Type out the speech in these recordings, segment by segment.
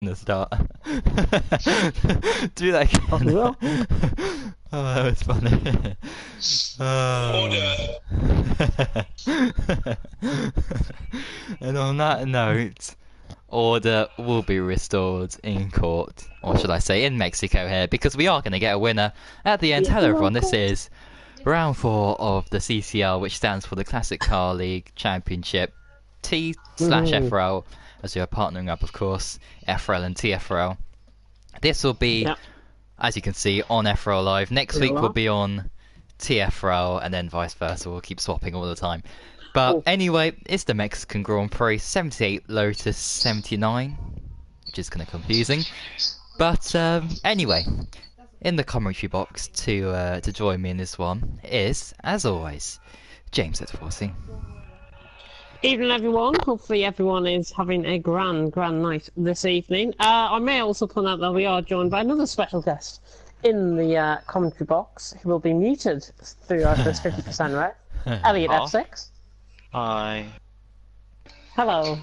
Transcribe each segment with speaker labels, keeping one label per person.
Speaker 1: the start. Do that again.
Speaker 2: Well.
Speaker 1: Oh, that was funny. And on that note, order will be restored in court, or should I say in Mexico here, because we are going to get a winner at the end.
Speaker 2: Yeah,
Speaker 1: Hello
Speaker 2: well,
Speaker 1: everyone,
Speaker 2: of
Speaker 1: this
Speaker 2: course.
Speaker 1: is round 4 of the CCL, which stands for the Classic Car League Championship T/FRL, as we are partnering up, of course, FRL and TFRL. This will be,
Speaker 2: Yeah.
Speaker 1: as you can see, on FRL Live. Next
Speaker 2: Real
Speaker 1: week we'll
Speaker 2: life.
Speaker 1: be on TFRL, and then vice versa. We'll keep swapping all the time. But
Speaker 2: Oh.
Speaker 1: anyway, it's the Mexican Grand Prix 78 Lotus 79, which is kind of confusing. But anyway, in the commentary box to join me in this one is, as always, James at Forsey.
Speaker 2: Evening, everyone. Hopefully, everyone is having a grand night this evening. I may also point out that we are joined by another special guest in the commentary box, who will be muted throughout this 50% rate. Elliot F6.
Speaker 3: Hi.
Speaker 2: Hello.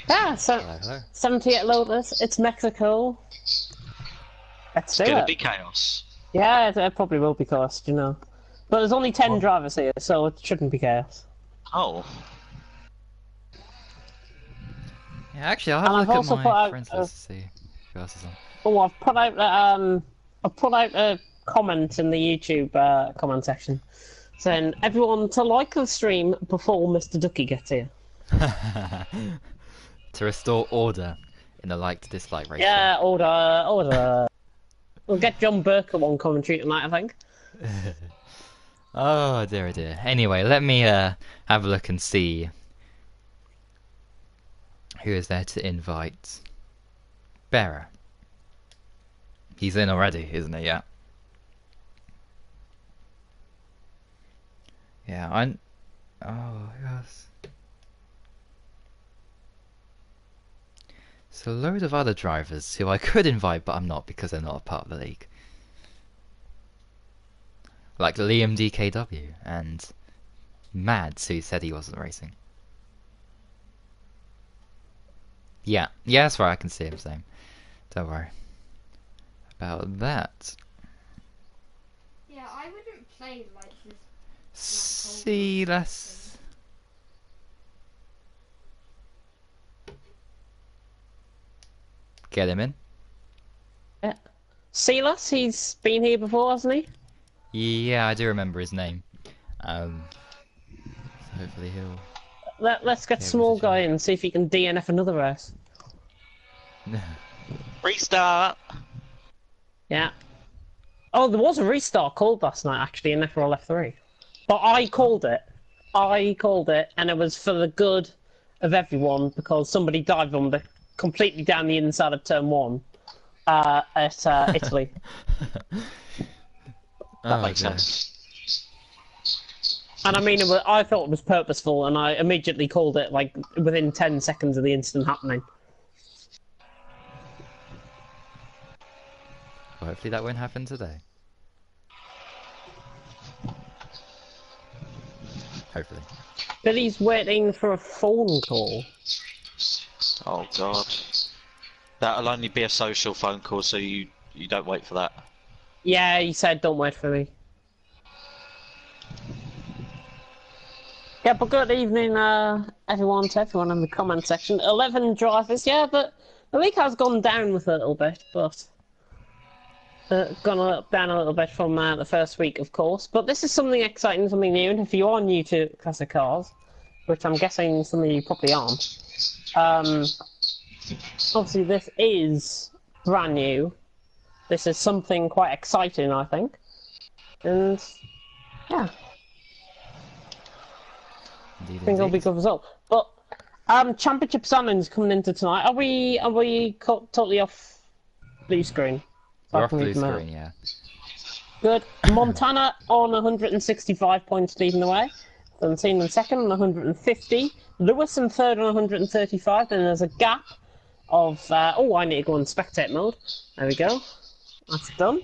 Speaker 2: Yeah, so
Speaker 1: Hello.
Speaker 2: 78 Lotus. It's Mexico. Let's do
Speaker 3: It's gonna
Speaker 2: it.
Speaker 3: be chaos.
Speaker 2: Yeah, it probably will be cost, you know. But there's only 10 drivers here, so it shouldn't be chaos.
Speaker 3: Oh.
Speaker 1: Yeah, actually, I'll have a
Speaker 2: And
Speaker 1: look
Speaker 2: I've
Speaker 1: at
Speaker 2: also
Speaker 1: my
Speaker 2: put out,
Speaker 1: friends list to see who else is on.
Speaker 2: Oh, I've put out a comment in the YouTube comment section saying everyone to like the stream before Mr. Ducky gets here.
Speaker 1: To restore order in the like to dislike ratio.
Speaker 2: Yeah, order. We'll get John Burke on commentary tonight, I think.
Speaker 1: Oh dear, oh dear. Anyway, let me have a look and see who is there to invite. Bearer. He's in already, isn't he? Yeah. Yeah, I'm. Oh, who else? So a load of other drivers who I could invite, but I'm not because they're not a part of the league. Like Liam DKW and Mads, who said he wasn't racing. Yeah, that's right, I can see him saying. Don't worry about that.
Speaker 4: Yeah, I wouldn't play like this.
Speaker 1: See, let's... Get him in.
Speaker 2: Yeah. Silas, he's been here before, hasn't he?
Speaker 1: Yeah, I do remember his name. So hopefully he'll...
Speaker 2: Let's get small guy in and see if he can DNF another race.
Speaker 3: Restart!
Speaker 2: Yeah. Oh, there was a restart called last night, actually, in FRL F3. But I called it. And it was for the good of everyone, because somebody dive bombed it completely down the inside of turn 1 at Italy.
Speaker 3: That makes sense.
Speaker 2: And I mean, I thought it was purposeful, and I immediately called it, like, within 10 seconds of the incident happening.
Speaker 1: Well, hopefully that won't happen today. Hopefully.
Speaker 2: Billy's waiting for a phone call.
Speaker 3: Oh god. That'll only be a social phone call, so you don't wait for that.
Speaker 2: Yeah, he said don't wait for me. Yeah, but good evening, everyone, to everyone in the comment section. 11 drivers, yeah, but the league has gone down with a little bit, but... down a little bit from the first week, of course. But this is something exciting, something new, and if you are new to classic cars, which I'm guessing some of you probably aren't, obviously this is brand new. This is something quite exciting, I think. And, yeah.
Speaker 1: Indeed,
Speaker 2: I think it'll be a good result. But Championship Salmon's coming into tonight. Are we totally off blue screen?
Speaker 1: We're off blue screen, yeah.
Speaker 2: Good. Montana on 165 points leading the way. Valentine in second on 150. Lewis in third on 135. Then there's a gap of... oh, I need to go in spectate mode. There we go. That's done.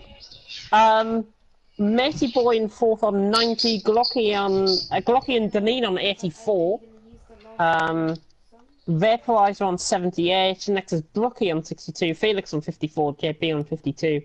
Speaker 2: Matey Boy in fourth on 90. Glocky and Deneen on 84. Vaporizer on 78. Next is Brookie on 62. Felix on 54. JP on 52.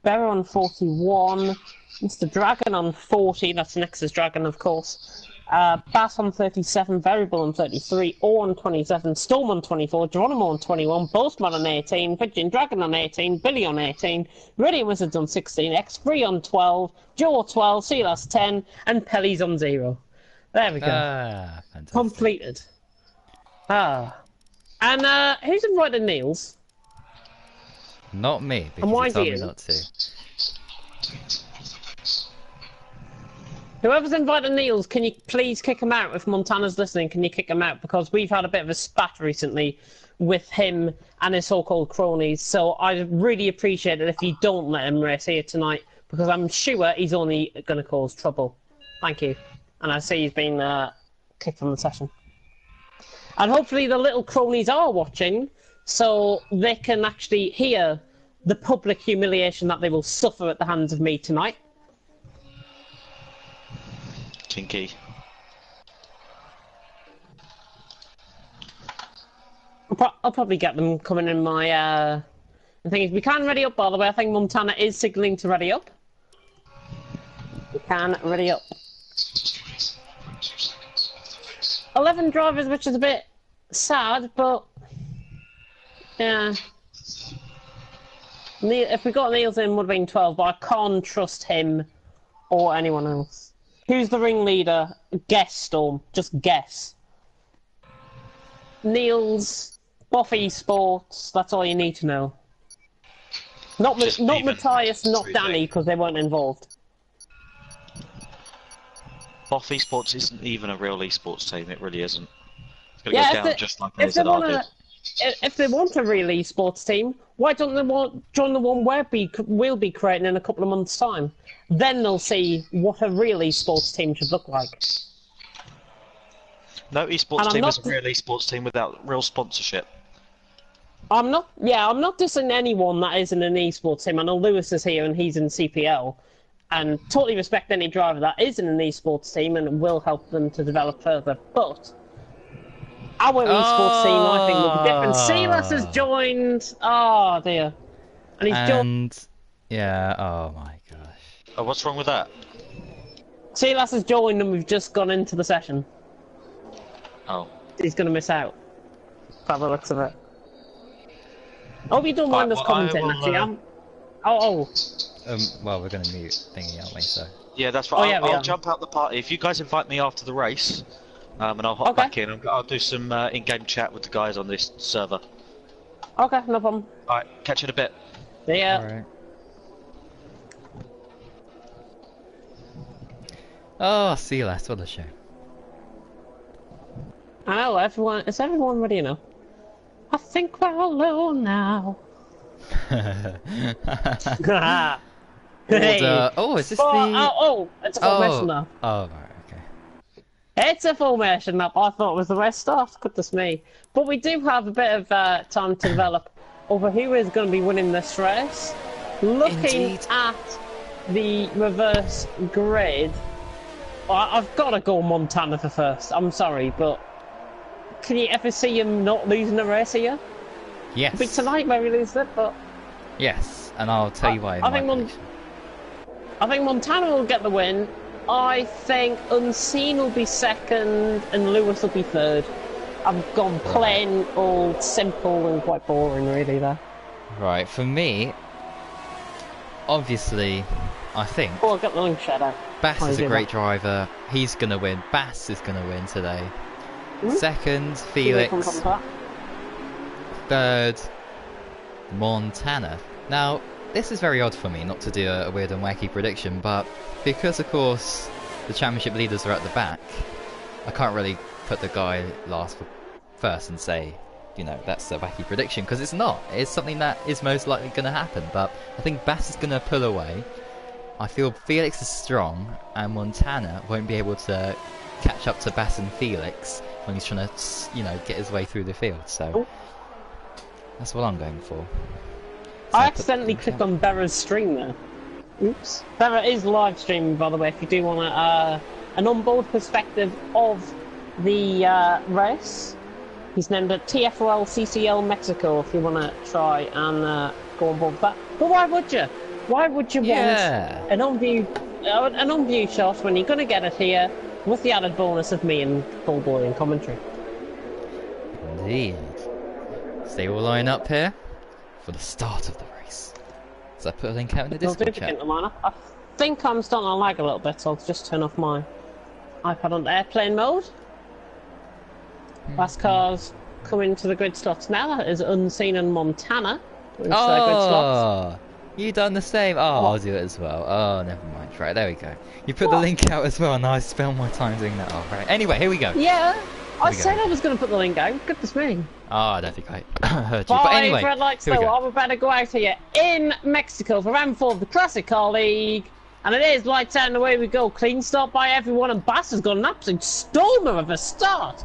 Speaker 2: Berra on 41. Mr. Dragon on 40. That's Nexus Dragon, of course. Bass on 37. Variable on 33. O on 27. Storm on 24. Geronimo on 21. Boastman on 18. Pigeon Dragon on 18. Billy on 18. Radiant Wizards on 16. X3 on 12. Joe 12. Silas 10. And Pelly's on 0. There we go.
Speaker 1: Fantastic.
Speaker 2: Completed. And who's invited Niels?
Speaker 1: Not me,
Speaker 2: And why
Speaker 1: because
Speaker 2: is
Speaker 1: you
Speaker 2: he
Speaker 1: told me
Speaker 2: in?
Speaker 1: not to.
Speaker 2: Whoever's invited Niels, can you please kick him out? If Montana's listening, can you kick him out? Because we've had a bit of a spat recently with him and his so-called cronies. So I really appreciate it if you don't let him race here tonight, because I'm sure he's only going to cause trouble. Thank you. And I see he's been kicked from the session. And hopefully the little cronies are watching, so they can actually hear the public humiliation that they will suffer at the hands of me tonight.
Speaker 3: Kinky.
Speaker 2: I'll probably get them coming in my the thing is, we can ready up, by the way. I think Montana is signalling to ready up. We can ready up. 11 drivers, which is a bit sad, but yeah. If we got Niels in, would have been 12, but I can't trust him or anyone else. Who's the ringleader? Guess, Storm. Just guess. Niels, Buffy Sports. That's all you need to know. Not Matthias, not Danny, because they weren't involved.
Speaker 3: Boff Esports isn't even a real esports team, it really isn't. It's going to go down just like Blizzard did.
Speaker 2: If they want a real esports team, why don't they join the one we'll be creating in a couple of months' time? Then they'll see what a real esports team should look like.
Speaker 3: No esports team is a real esports team without real sponsorship.
Speaker 2: I'm not dissing anyone that isn't an esports team. I know Lewis is here and he's in CPL. And totally respect any driver that is in an esports team and will help them to develop further. But our esports team, I think, will be different. Silas has joined. Oh dear. And he's joined.
Speaker 1: Yeah. Oh my gosh.
Speaker 3: Oh, what's wrong with that?
Speaker 2: Silas has joined, and we've just gone into the session.
Speaker 3: Oh.
Speaker 2: He's going to miss out. By the looks of it. I hope you don't mind us commenting. Actually,
Speaker 1: Well, we're going to mute thingy, aren't we? So.
Speaker 3: Yeah, that's right.
Speaker 2: Yeah,
Speaker 3: I'll jump out the party. If you guys invite me after the race, and I'll hop back in, I'll do some in-game chat with the guys on this server.
Speaker 2: Okay, no problem.
Speaker 3: Alright, catch you in a bit.
Speaker 2: See ya.
Speaker 1: Alright. Oh, see you last. What a show.
Speaker 2: I know, is everyone ready now? I think we're alone now.
Speaker 1: Hey. Oh, is this
Speaker 2: it's a formation now.
Speaker 1: Oh, right, okay.
Speaker 2: It's a formation map. I thought it was the rest start. Goodness me. But we do have a bit of time to develop over who is going to be winning this race. Looking at the reverse grid, I've got to go Montana for first. I'm sorry, but can you ever see him not losing a race here?
Speaker 1: Yes.
Speaker 2: It'll be tonight where he loses it, but...
Speaker 1: Yes, and I'll tell you why. I
Speaker 2: think Montana will get the win. I think Unseen will be second and Lewis will be third. I've gone plain, old, simple and quite boring really there.
Speaker 1: Right, for me, obviously, I think...
Speaker 2: Oh, I've got the link shadow.
Speaker 1: Bass is a great driver. He's going to win. Bass is going to win today. Second, Felix. Third, Montana. Now, this is very odd for me not to do a weird and wacky prediction, but because, of course, the championship leaders are at the back, I can't really put the guy last for first and say, you know, that's a wacky prediction, because it's not. It's something that is most likely going to happen, but I think Bass is going to pull away. I feel Felix is strong, and Montana won't be able to catch up to Bass and Felix when he's trying to, you know, get his way through the field, so that's what I'm going for. So
Speaker 2: I accidentally clicked on Berra's stream there. Oops. Berra is live streaming, by the way, if you do want an onboard perspective of the race. He's named it TFRL CCL Mexico if you want to try and go on board with that. But why would you? Why would you want an on-view shot when you're going to get it here with the added bonus of me and Bullboy in commentary?
Speaker 1: Indeed. So they will line up here for the start of the race. So I put a link out in the Discord chat.
Speaker 2: I think I'm starting to lag a little bit, so I'll just turn off my iPad on airplane mode. Last cars coming to the grid slots now. That is Unseen and Montana. Grid slots.
Speaker 1: You done the same. I'll do it as well. Oh, never mind. Right, there we go. You put the link out as well, and I spent my time doing that. Oh, right. Anyway, here we go.
Speaker 2: Yeah, I said I was going to put the link out. Goodness me.
Speaker 1: I don't think I heard you. But anyway,
Speaker 2: red lights though. I'm about to go out here in Mexico for round 4 of the Classic Car League. And it is lights out and away we go. Clean start by everyone, and Bass has got an absolute stormer of a start.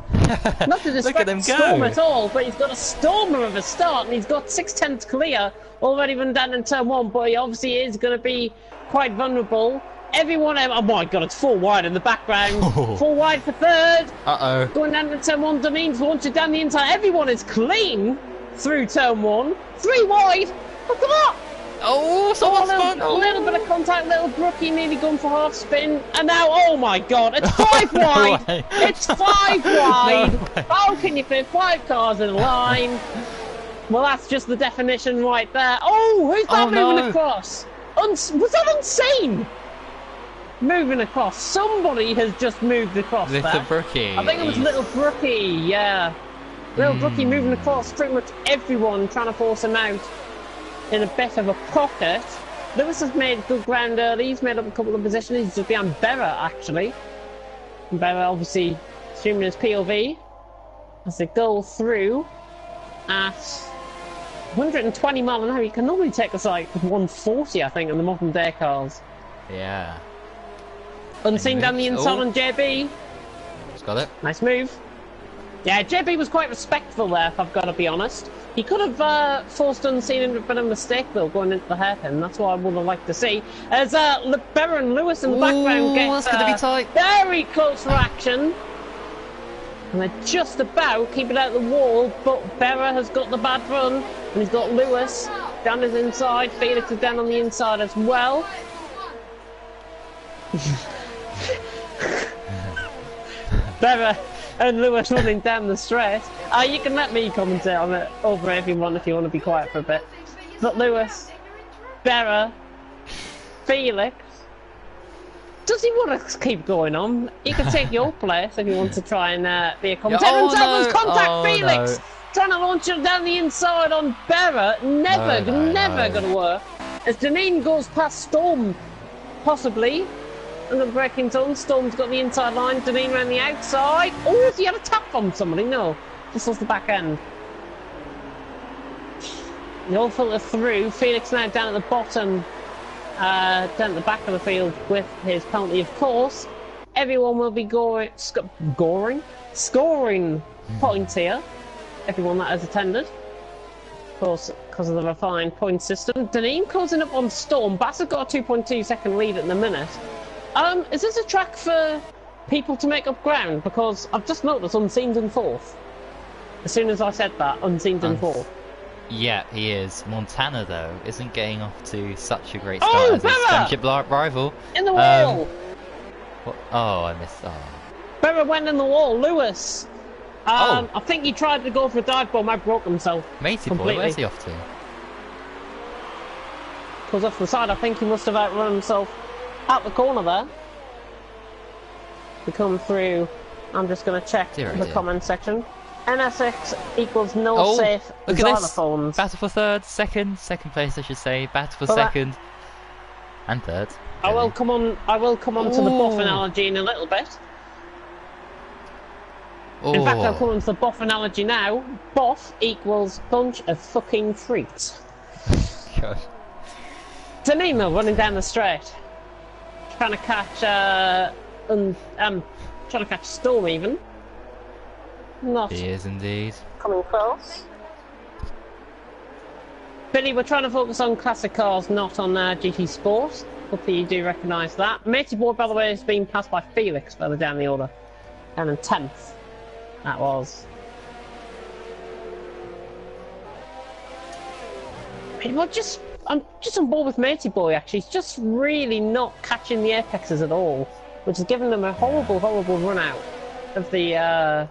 Speaker 2: Not to disrespect Storm at all, but he's got a stormer of a start, and he's got 6/10 clear, already run down in turn 1, but he obviously is going to be quite vulnerable. Everyone, oh my god, it's 4 wide in the background. 4 wide for 3rd.
Speaker 1: Uh-oh.
Speaker 2: Going down to turn 1, Deneen's launching down the inside. Everyone is clean through turn 1. 3 wide. Look at that.
Speaker 1: Oh, someone's spun!
Speaker 2: A little bit of contact, little Brookie nearly gone for half spin, and now, oh my god, it's 5 wide! It's 5 wide! How can you fit 5 cars in a line? Well, that's just the definition right there. Oh, who's that moving across? Was that Unseen? Moving across. Somebody has just moved across there.
Speaker 1: Little Brookie.
Speaker 2: I think it was Little Brookie, yeah. Little Brookie moving across, pretty much everyone trying to force him out in a bit of a pocket. Lewis has made good ground early. He's made up a couple of positions. He's just behind Berra, actually. And Berra obviously assuming his POV as they go through at 120 mile an hour. You can normally take us like 140, I think, in the modern day cars.
Speaker 1: Yeah.
Speaker 2: Unseen down the inside on JB.
Speaker 1: Just got it.
Speaker 2: Nice move. Yeah, JB was quite respectful there, if I've got to be honest. He could have forced Unseen into a bit of a mistake, though, going into the hairpin. That's what I would have liked to see. As Berra and Lewis in the background get very close for action. And they're just about keeping it out of the wall, but Berra has got the bad run, and he's got Lewis down his inside. Felix is down on the inside as well. Berra and Lewis running down the straight. You can let me commentate on it over everyone if you want to be quiet for a bit. But Lewis, Berra, Felix. Does he want to keep going on? He can take your place if he wants to try and be a commentator. Contact Felix! No. Trying to launch it down the inside on Berra. Never going to work. As Deneen goes past Storm, possibly. And the braking zone. Storm's got the inside line. Deneen around the outside. Oh, has he had a tap from somebody? No. This was the back end. They all filter through. Felix now down at the bottom. Down at the back of the field with his penalty, of course. Everyone will be scoring points here. Everyone that has attended. Of course, because of the refined point system. Deneen closing up on Storm. Bass has got a 2.2 second lead at the minute. Is this a track for people to make up ground? Because I've just noticed Unseen's in 4th. As soon as I said that, Unseen's in 4th.
Speaker 1: Yeah, he is. Montana, though, isn't getting off to such a great start as his championship rival.
Speaker 2: In the wall!
Speaker 1: Oh, I missed that.
Speaker 2: Berra went in the wall. Lewis. I think he tried to go for a dive bomb. I broke himself.
Speaker 1: Matey boy, where's he off to?
Speaker 2: Because off the side, I think he must have outrun himself out the corner there. We come through. I'm just going to check the comment section. NSX equals no safe xylophones.
Speaker 1: Battle for second place I should say. Battle for second and third.
Speaker 2: I will come on to the buff analogy in a little bit. In fact, I'll come on to the buff analogy now. Buff equals bunch of fucking freaks.
Speaker 1: God.
Speaker 2: Danilo running down the straight, trying to catch trying to catch Storm even. Not
Speaker 1: he is indeed.
Speaker 2: Coming close. Billy, we're trying to focus on classic cars, not on GT Sport. Hopefully you do recognise that. Matey Board, by the way, has been passed by Felix further down the order. Down in 10th. That was. I'm just on board with Matey Boy, actually. He's just really not catching the apexes at all, which has given them a horrible, horrible run out of the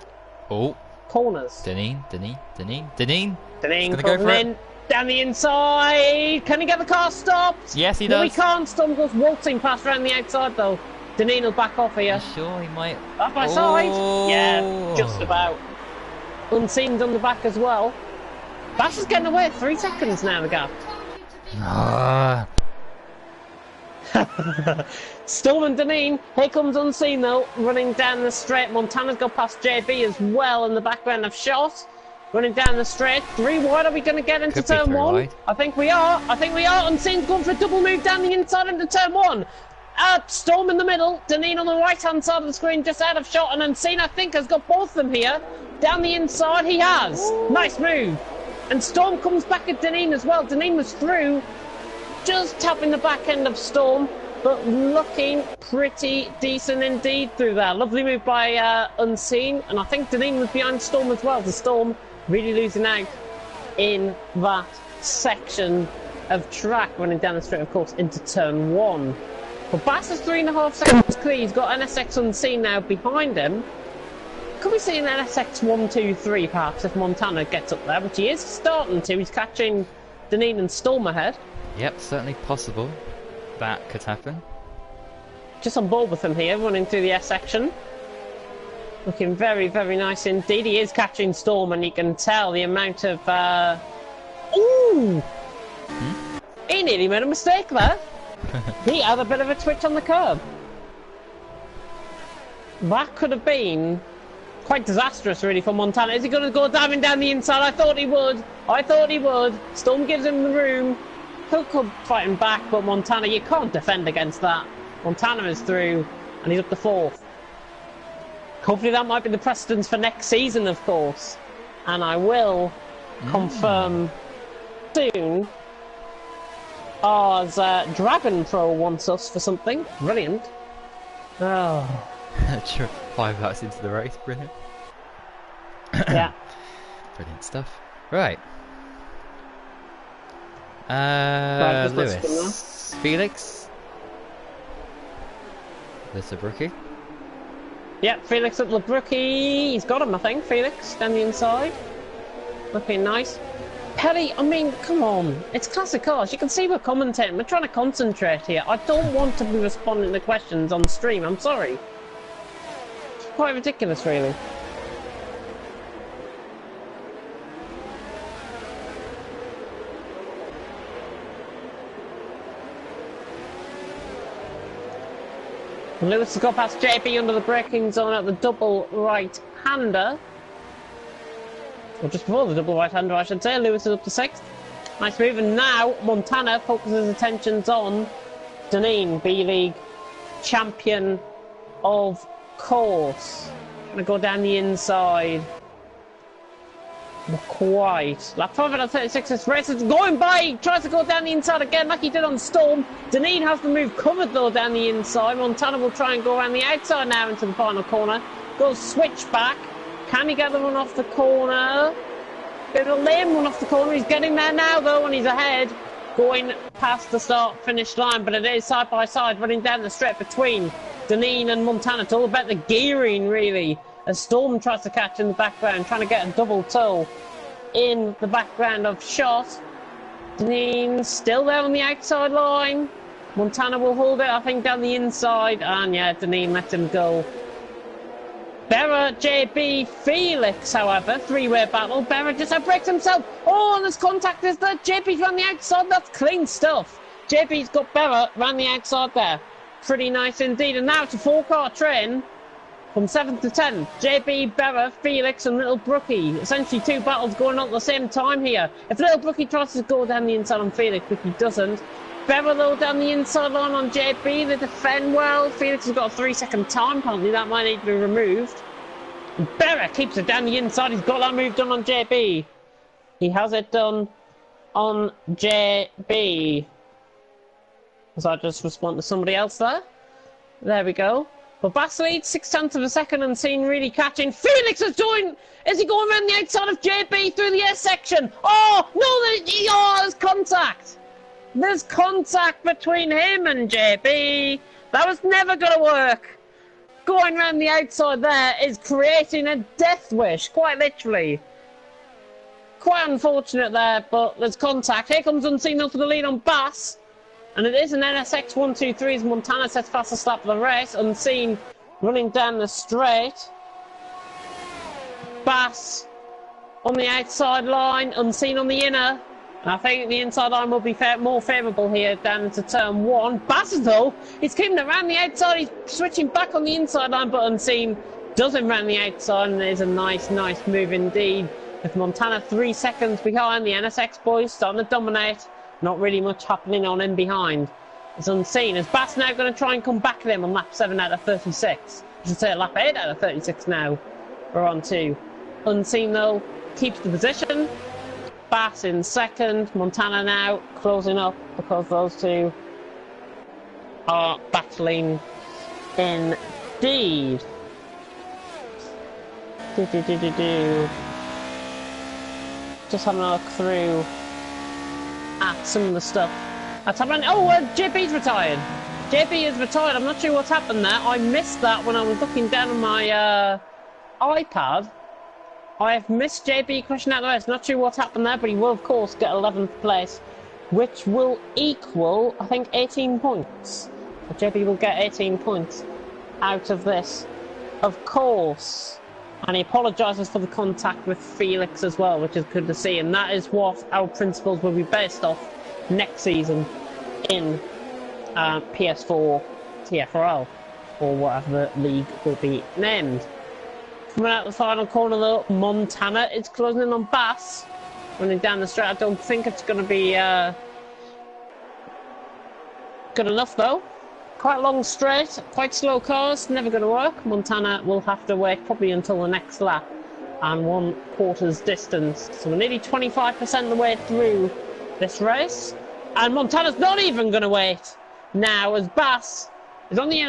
Speaker 2: corners.
Speaker 1: Deneen.
Speaker 2: Deneen
Speaker 1: Gonna go for
Speaker 2: coming in,
Speaker 1: it.
Speaker 2: down the inside. Can he get the car stopped?
Speaker 1: Yes, he
Speaker 2: No, he
Speaker 1: does.
Speaker 2: can't. Storm goes waltzing past around the outside, though. Deneen will back off here.
Speaker 1: Sure, he might.
Speaker 2: Back by side.
Speaker 1: Oh.
Speaker 2: Yeah, just about. Unseen's on the back as well. Bash is getting away. 3 seconds now, the gap.
Speaker 1: Ah.
Speaker 2: Storm and Deneen. Here comes Unseen, though, running down the straight. Montana's got past JB as well in the background of Shot. Running down the straight. 3 wide. Are we going to get into
Speaker 1: Could be
Speaker 2: turn
Speaker 1: 3
Speaker 2: 1?
Speaker 1: wide.
Speaker 2: I think we are. Unseen's going for a double move down the inside into turn 1. Storm in the middle. Deneen on the right-hand side of the screen, just out of shot. And Unseen, I think, has got both of them here. Down the inside, he has. Nice move. And Storm comes back at Deneen as well. Deneen was through, just tapping the back end of Storm, but looking pretty decent indeed through there. Lovely move by Unseen, and I think Deneen was behind Storm as well. The Storm really losing out in that section of track, running down the straight, of course, into turn 1. But Bass is 3.5 seconds clear. He's got NSX Unseen now behind him. Could we see an NSX 1, 2, 3 perhaps if Montana gets up there, which he is starting to. He's catching Deneen and Storm ahead.
Speaker 1: Yep, certainly possible. That could happen.
Speaker 2: Just on board with him here, running through the S section. Looking very, very nice indeed. He is catching Storm, and you can tell the amount of... Ooh! He nearly made a mistake there. He had a bit of a twitch on the curb. That could have been quite disastrous, really, for Montana. Is he going to go diving down the inside? I thought he would. Storm gives him the room. He'll come fighting back, but Montana, you can't defend against that. Montana is through, and he's up to 4th. Hopefully that might be the precedence for next season, of course. And I will confirm soon. As Dragon Pro wants us for something. Brilliant. Oh.
Speaker 1: 5 laps into the race, brilliant.
Speaker 2: Yeah.
Speaker 1: Brilliant stuff. Right.
Speaker 2: Right,
Speaker 1: Lewis. Felix. There's a rookie.
Speaker 2: Yeah, Felix up the rookie. He's got him, I think. Felix down the inside. Looking nice. Perry, I mean, come on. It's classic cars. You can see we're commentating. We're trying to concentrate here. I don't want to be responding to questions on stream. I'm sorry. It's quite ridiculous, really. Lewis has got past JP under the braking zone at the double right-hander. Or just before the double right-hander, I should say. Lewis is up to 6th. Nice move, and now Montana focuses attentions on Deneen, B-League champion of course. Gonna go down the inside. Not quite. Lap 5 out of 36, this race is going by. He tries to go down the inside again like he did on Storm. Deneen has the move covered though down the inside. Montana will try and go around the outside now into the final corner. Goes switch back. Can he get the run off the corner? Bit of a lame one off the corner. He's getting there now though, and he's ahead. Going past the start-finish line, but it is side by side, running down the straight between Deneen and Montana. It's all about the gearing, really, as Storm tries to catch in the background, trying to get a double toe in the background of Shot. Deneen still there on the outside line. Montana will hold it, I think, down the inside, and yeah, Deneen lets him go. Berra, JB, Felix, however, 3-way battle. Berra just outbreaks himself. Oh, and there's contact, is there? JB's round the outside. That's clean stuff. JB's got Berra round the outside there. Pretty nice indeed. And now it's a 4-car train from 7th to 10th. JB, Berra, Felix, and Little Brookie. Essentially 2 battles going on at the same time here. If Little Brookie tries to go down the inside on Felix, but he doesn't. Berra, though, down the inside line on JB. They defend well. Felix has got a 3-second time penalty. That might need to be removed. Berra keeps it down the inside. He's got that move done on JB. He has it done on JB. So I just respond to somebody else there. There we go. But Bass leads 6/10 of a second, Unseen really catching. Felix has joined! Is he going around the outside of JB through the S section? Oh, no, there's contact! There's contact between him and JB. That was never going to work. Going around the outside there is creating a death wish, quite literally. Quite unfortunate there, but there's contact. Here comes Unseen up for the lead on Bass. And it is an NSX 1-2-3 as Montana sets fastest lap of the race. Unseen running down the straight. Bass on the outside line, Unseen on the inner. And I think the inside line will be more favourable here down into turn 1. Bass though, he's keeping around the outside, he's switching back on the inside line, but Unseen doesn't run the outside, and there's a nice move indeed. With Montana 3 seconds behind, the NSX boys starting to dominate. Not really much happening on him behind. It's Unseen. Is Bass now going to try and come back at him on lap 7 out of 36? I should say lap 8 out of 36 now. We're on to. Unseen though keeps the position. Bass in second. Montana now closing up because those two are battling indeed. Just having a look through at some of the stuff that's happening. Oh, JB's retired. JB is retired. I'm not sure what's happened there. I missed that when I was looking down on my iPad. I have missed JB crashing out the race. Not sure what's happened there, but he will, of course, get 11th place, which will equal, I think, 18 points. JB will get 18 points out of this, of course. And he apologises for the contact with Felix as well, which is good to see. And that is what our principles will be based off next season in PS4 TFRL, or whatever the league will be named. Coming out the final corner though, Montana is closing in on Bass. Running down the straight, I don't think it's going to be good enough though. Quite long straight, quite slow cars, never going to work. Montana will have to wait probably until the next lap and 1/4's distance. So we're nearly 25% of the way through this race. And Montana's not even going to wait now as Bass is on the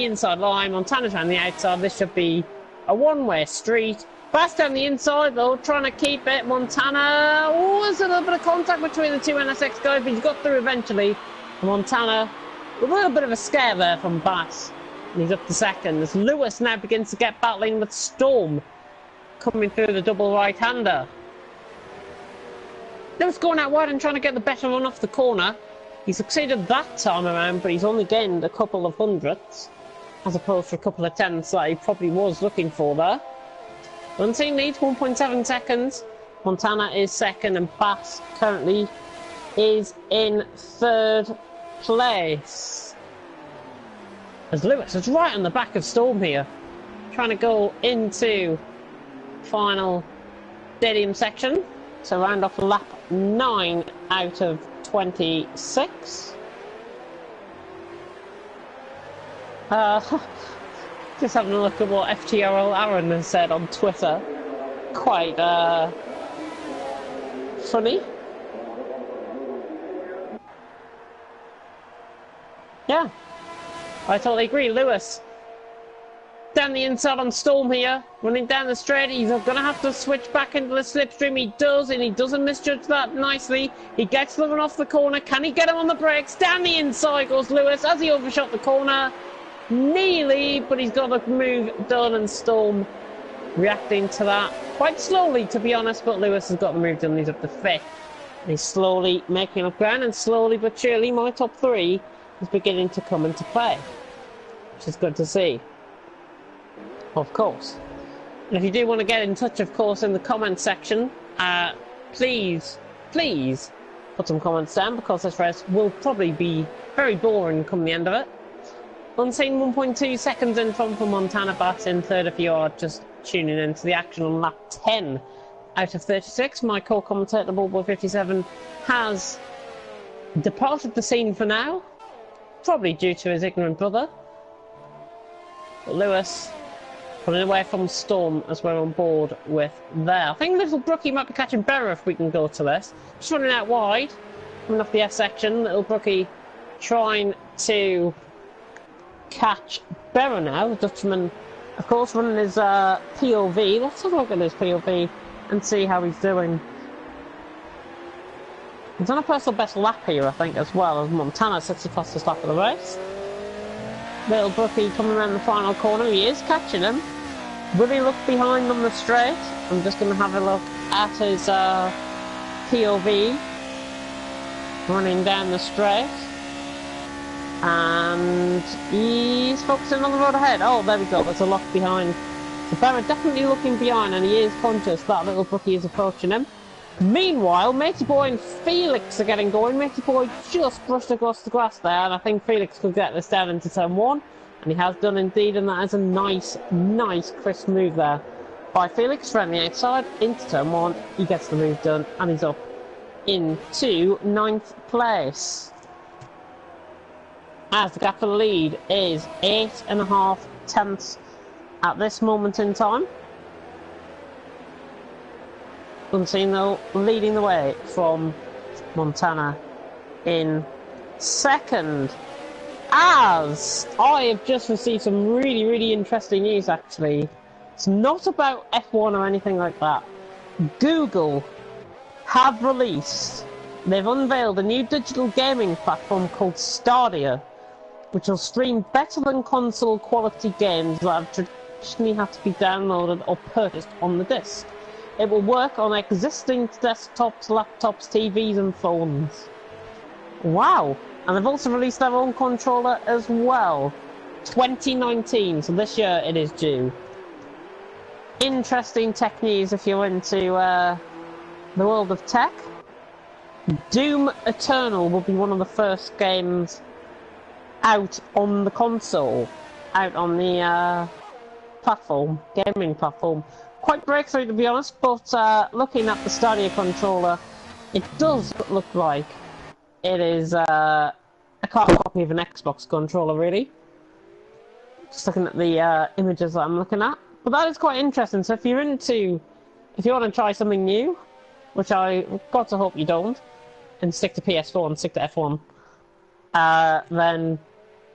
Speaker 2: inside line. Montana's on the outside. This should be a one-way street. Bass down the inside though, trying to keep it. Montana, oh, there's a little bit of contact between the two NSX guys, but he's got through eventually. Montana, a little bit of a scare there from Bass. And he's up to second as Lewis now begins to get battling with Storm coming through the double right-hander. Lewis going out wide and trying to get the better run off the corner. He succeeded that time around, but he's only gained a couple of hundredths as opposed to a couple of tenths that he probably was looking for there. Unseen leads 1.7 seconds. Montana is second and Bass currently is in third place. As Lewis is right on the back of Storm here, trying to go into final stadium section. So round off lap 9 out of 26. Just having a look at what FTRL Aaron has said on Twitter. Quite funny. Yeah, I totally agree. Lewis down the inside on Storm here, running down the straight. He's going to have to switch back into the slipstream. He does, and he doesn't misjudge that nicely. He gets the run off the corner. Can he get him on the brakes? Down the inside goes Lewis as he overshot the corner. Nearly, but he's got a move done, and Storm reacting to that quite slowly, to be honest. But Lewis has got the move done. He's up to 5th. And he's slowly making up ground, and slowly but surely my top 3 is beginning to come into play, which is good to see. Of course. And if you do want to get in touch, of course, in the comment section, please put some comments down, because this race will probably be very boring come the end of it. Unseen 1.2 seconds in front for Montana. Bass in third if you are just tuning into the action on lap 10 out of 36. My co-commentator, Ballboy57, has departed the scene for now, probably due to his ignorant brother. But Lewis pulling away from Storm as we're on board with there. I think Little Brookie might be catching better if we can go to this. Just running out wide, coming off the S section. Little Brookie trying to catch Berra now, the Dutchman, of course, running his POV. Let's have a look at his POV and see how he's doing. He's on a personal best lap here, I think, as well, as Montana sets the fastest lap of the race. Little Brookie coming around the final corner. He is catching him. Will he look behind on the straight? I'm just going to have a look at his POV running down the straight. And he's focusing on the road ahead. Oh, there we go. There's a lock behind. So Barrett definitely looking behind, and he is conscious that Little Brookie is approaching him. Meanwhile, Matey Boy and Felix are getting going. Matey Boy just brushed across the grass there, and I think Felix could get this down into turn 1. And he has done indeed, and that is a nice, crisp move there by Felix. From the outside into turn 1, he gets the move done, and he's up into 9th place. As the gap for the lead is 8.5 tenths at this moment in time. Unseen though, leading the way from Montana in 2nd. As I have just received some really interesting news actually. It's not about F1 or anything like that. Google have they've unveiled a new digital gaming platform called Stadia, which will stream better than console quality games that have traditionally had to be downloaded or purchased on the disc. It will work on existing desktops, laptops, TVs and phones. Wow! And they've also released their own controller as well. 2019, so this year it is due. Interesting tech news if you're into the world of tech. Doom Eternal will be one of the first games out on the console, out on the platform, gaming platform. Quite breakthrough to be honest, but looking at the Stadia controller, it does look like it is a carbon copy of an Xbox controller really. Just looking at the images that I'm looking at. But that is quite interesting, so if you want to try something new, which I've got to hope you don't, and stick to PS4 and stick to F1, then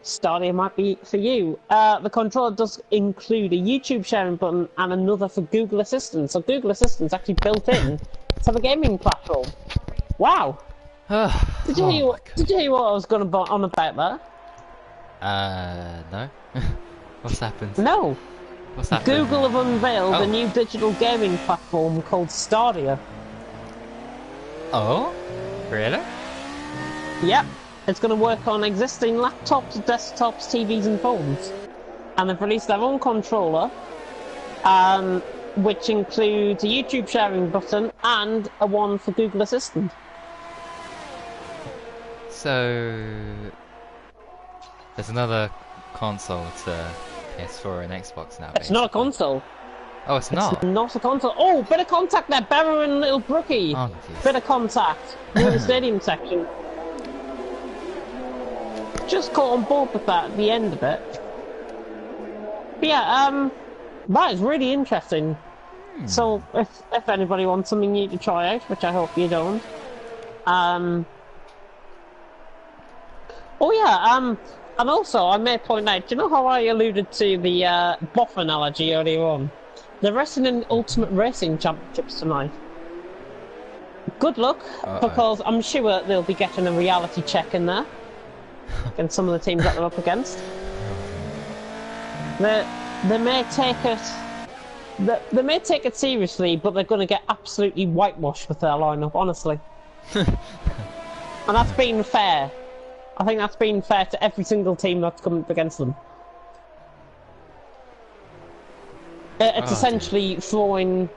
Speaker 2: Stadia might be for you. The controller does include a YouTube sharing button and another for Google Assistant. So Google Assistant's actually built in to the gaming platform. Wow! Did you hear what I was going on about there?
Speaker 1: No. What's happened?
Speaker 2: No.
Speaker 1: What's happened?
Speaker 2: Google have unveiled a new digital gaming platform called Stadia.
Speaker 1: Oh? Really?
Speaker 2: Yep. It's going to work on existing laptops, desktops, TVs and phones. And they've released their own controller, which includes a YouTube sharing button and a one for Google Assistant.
Speaker 1: So... there's another console to PS4 and Xbox now,
Speaker 2: It's not a console.
Speaker 1: Oh, it's not?
Speaker 2: It's not a console. Oh, bit of contact there, Berra and Little Brookie.
Speaker 1: Oh,
Speaker 2: bit of contact in the stadium section. Just caught on board with that at the end of it. But yeah, that is really interesting. So if anybody wants something new to try out, which I hope you don't. Oh yeah, and also I may point out, do you know how I alluded to the Boff analogy earlier on? They're wrestling in Ultimate Racing Championships tonight. Good luck, because I'm sure they'll be getting a reality check in there. Against some of the teams that they're up against. They may take it seriously, but they're going to get absolutely whitewashed with their lineup, honestly. And that's been fair. I think that's been fair to every single team that's come up against them. It's essentially throwing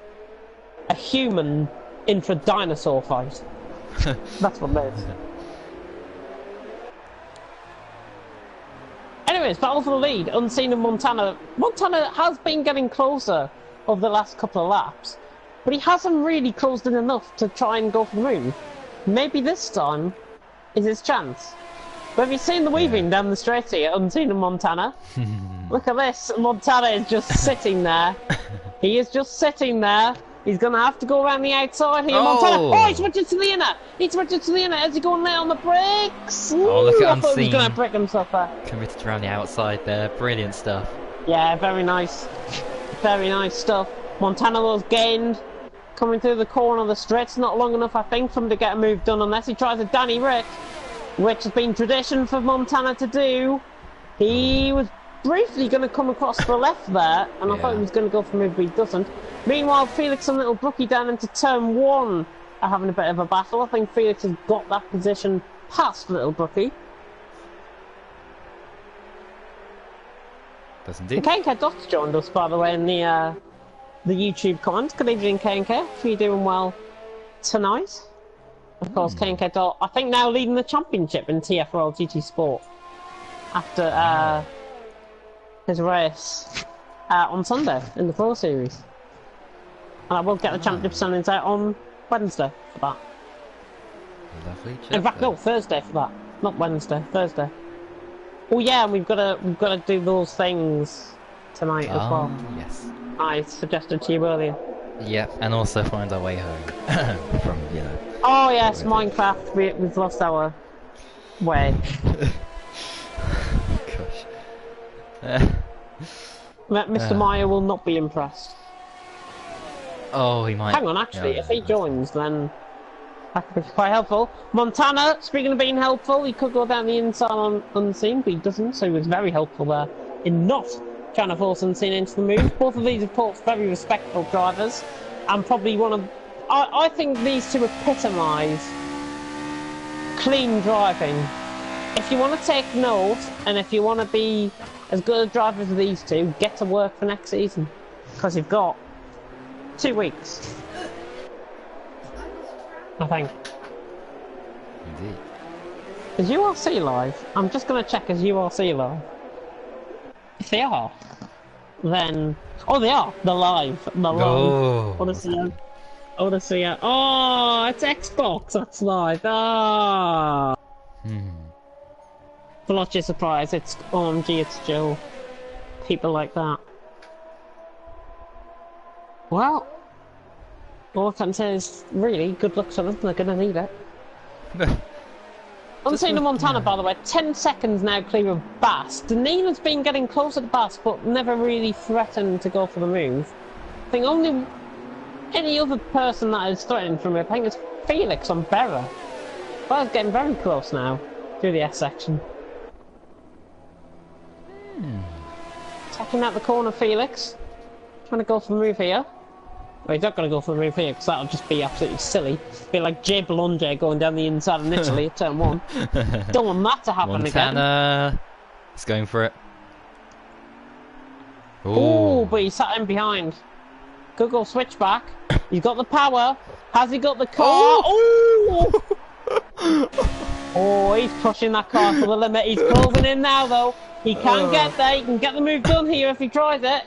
Speaker 2: a human in for a dinosaur fight. That's what it is. Anyways, battle for the lead, Unseen in Montana. Montana has been getting closer over the last couple of laps, but he hasn't really closed in enough to try and go for the moon. Maybe this time is his chance. But have you seen the weaving down the straight here, Unseen in Montana? Look at this, Montana is just sitting there. He is just sitting there, He's going to have to go around the outside here.
Speaker 1: Oh.
Speaker 2: Montana. Oh, he's switching to the inner. He's switching to the inner. Is he going there on the brakes?
Speaker 1: Oh, look at
Speaker 2: I thought he was
Speaker 1: Unseen.
Speaker 2: going to break himself there.
Speaker 1: Committed around the outside there. Brilliant stuff.
Speaker 2: Yeah, very nice. Very nice stuff. Montana was gained. Coming through the corner of the stretch. Not long enough, I think, for him to get a move done unless he tries a Danny Rick, which has been tradition for Montana to do. He was briefly going to come across the left there, and I thought he was going to go for a move, but he doesn't. Meanwhile, Felix and Little Brookie down into turn 1 are having a bit of a battle. I think Felix has got that position past Little Brookie.
Speaker 1: Does indeed.
Speaker 2: KNK Dot's joined us, by the way, in the YouTube comments. Good evening, KNK. Hope you're doing well tonight. Of course, KNK Dot, I think, now leading the championship in TFRL GT Sport after his race on Sunday in the Pro Series. And I will get the championship standings out on Wednesday for that.
Speaker 1: Lovely.
Speaker 2: In fact, no, Thursday for that. Not Wednesday, Thursday. Oh yeah, and we've got to do those things tonight as well.
Speaker 1: Yes.
Speaker 2: I suggested to you earlier.
Speaker 1: Yep, and also find our way home from, you know.
Speaker 2: Oh yes, Minecraft. We've lost our way.
Speaker 1: Gosh.
Speaker 2: Mr. Meyer will not be impressed.
Speaker 1: Oh, he might.
Speaker 2: Hang on, actually,
Speaker 1: Yeah,
Speaker 2: if he joins, then that could be quite helpful. Montana, speaking of being helpful, he could go down the inside on Unseen, but he doesn't, so he was very helpful there in not trying to force Unseen into the move. Both of these, of course, very respectful drivers, and probably one of... I think these two epitomise clean driving. If you want to take note, and if you want to be as good a driver as these two, get to work for next season, because you've got 2 weeks, I think.
Speaker 1: Indeed.
Speaker 2: Is URC live? I'm just going to check, is URC live? If they are, then... Oh, they are! They're live. They're live.
Speaker 1: Oh.
Speaker 2: Odyssey. Odyssey. Oh, it's Xbox that's live. Ah. For not your surprise, it's OMG, it's Joe. People like that. Well, all I can say is, really, good luck to them. They're going to need it. Unseen to Montana, by the way, 10 seconds now clear of Bass. Danina's been getting closer to Bass, but never really threatened to go for the move. I think only any other person that is threatening from it, I think it's Felix on Berra. Berra's getting very close now through the S section. Taking out the corner, Felix. Trying to go for the move here. Well, he's not going to go for the move here because that'll just be absolutely silly. Be like Jay Belanger going down the inside of Italy at turn 1. Don't want that to happen
Speaker 1: Montana.
Speaker 2: again.
Speaker 1: He's going for it.
Speaker 2: Oh, but he sat in behind. Could go switchback. He's got the power. Has he got the car? Oh! Oh, he's pushing that car to the limit. He's closing in now, though. He can get there. He can get the move done here if he tries it.